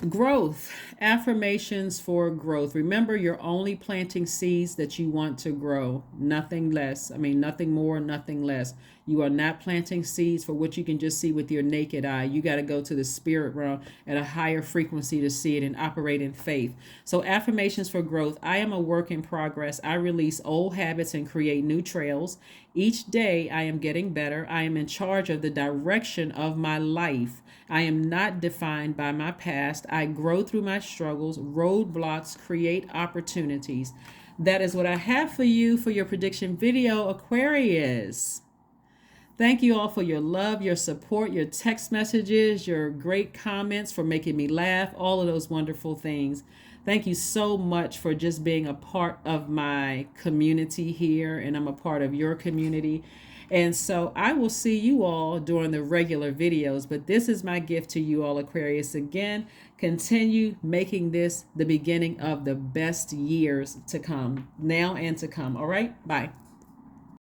Growth. Affirmations for growth. Remember, you're only planting seeds that you want to grow. Nothing less. Nothing more, nothing less. You are not planting seeds for what you can just see with your naked eye. You got to go to the spirit realm at a higher frequency to see it and operate in faith. So, affirmations for growth. I am a work in progress. I release old habits and create new trails. Each day, I am getting better. I am in charge of the direction of my life. I am not defined by my past. I grow through my struggles. Roadblocks create opportunities. That is what I have for you for your prediction video, Aquarius. Thank you all for your love, your support, your text messages, your great comments, for making me laugh, all of those wonderful things. Thank you so much for just being a part of my community here, and I'm a part of your community. And so I will see you all during the regular videos, but this is my gift to you all, Aquarius. Again, continue making this the beginning of the best years to come, now and to come. All right, bye.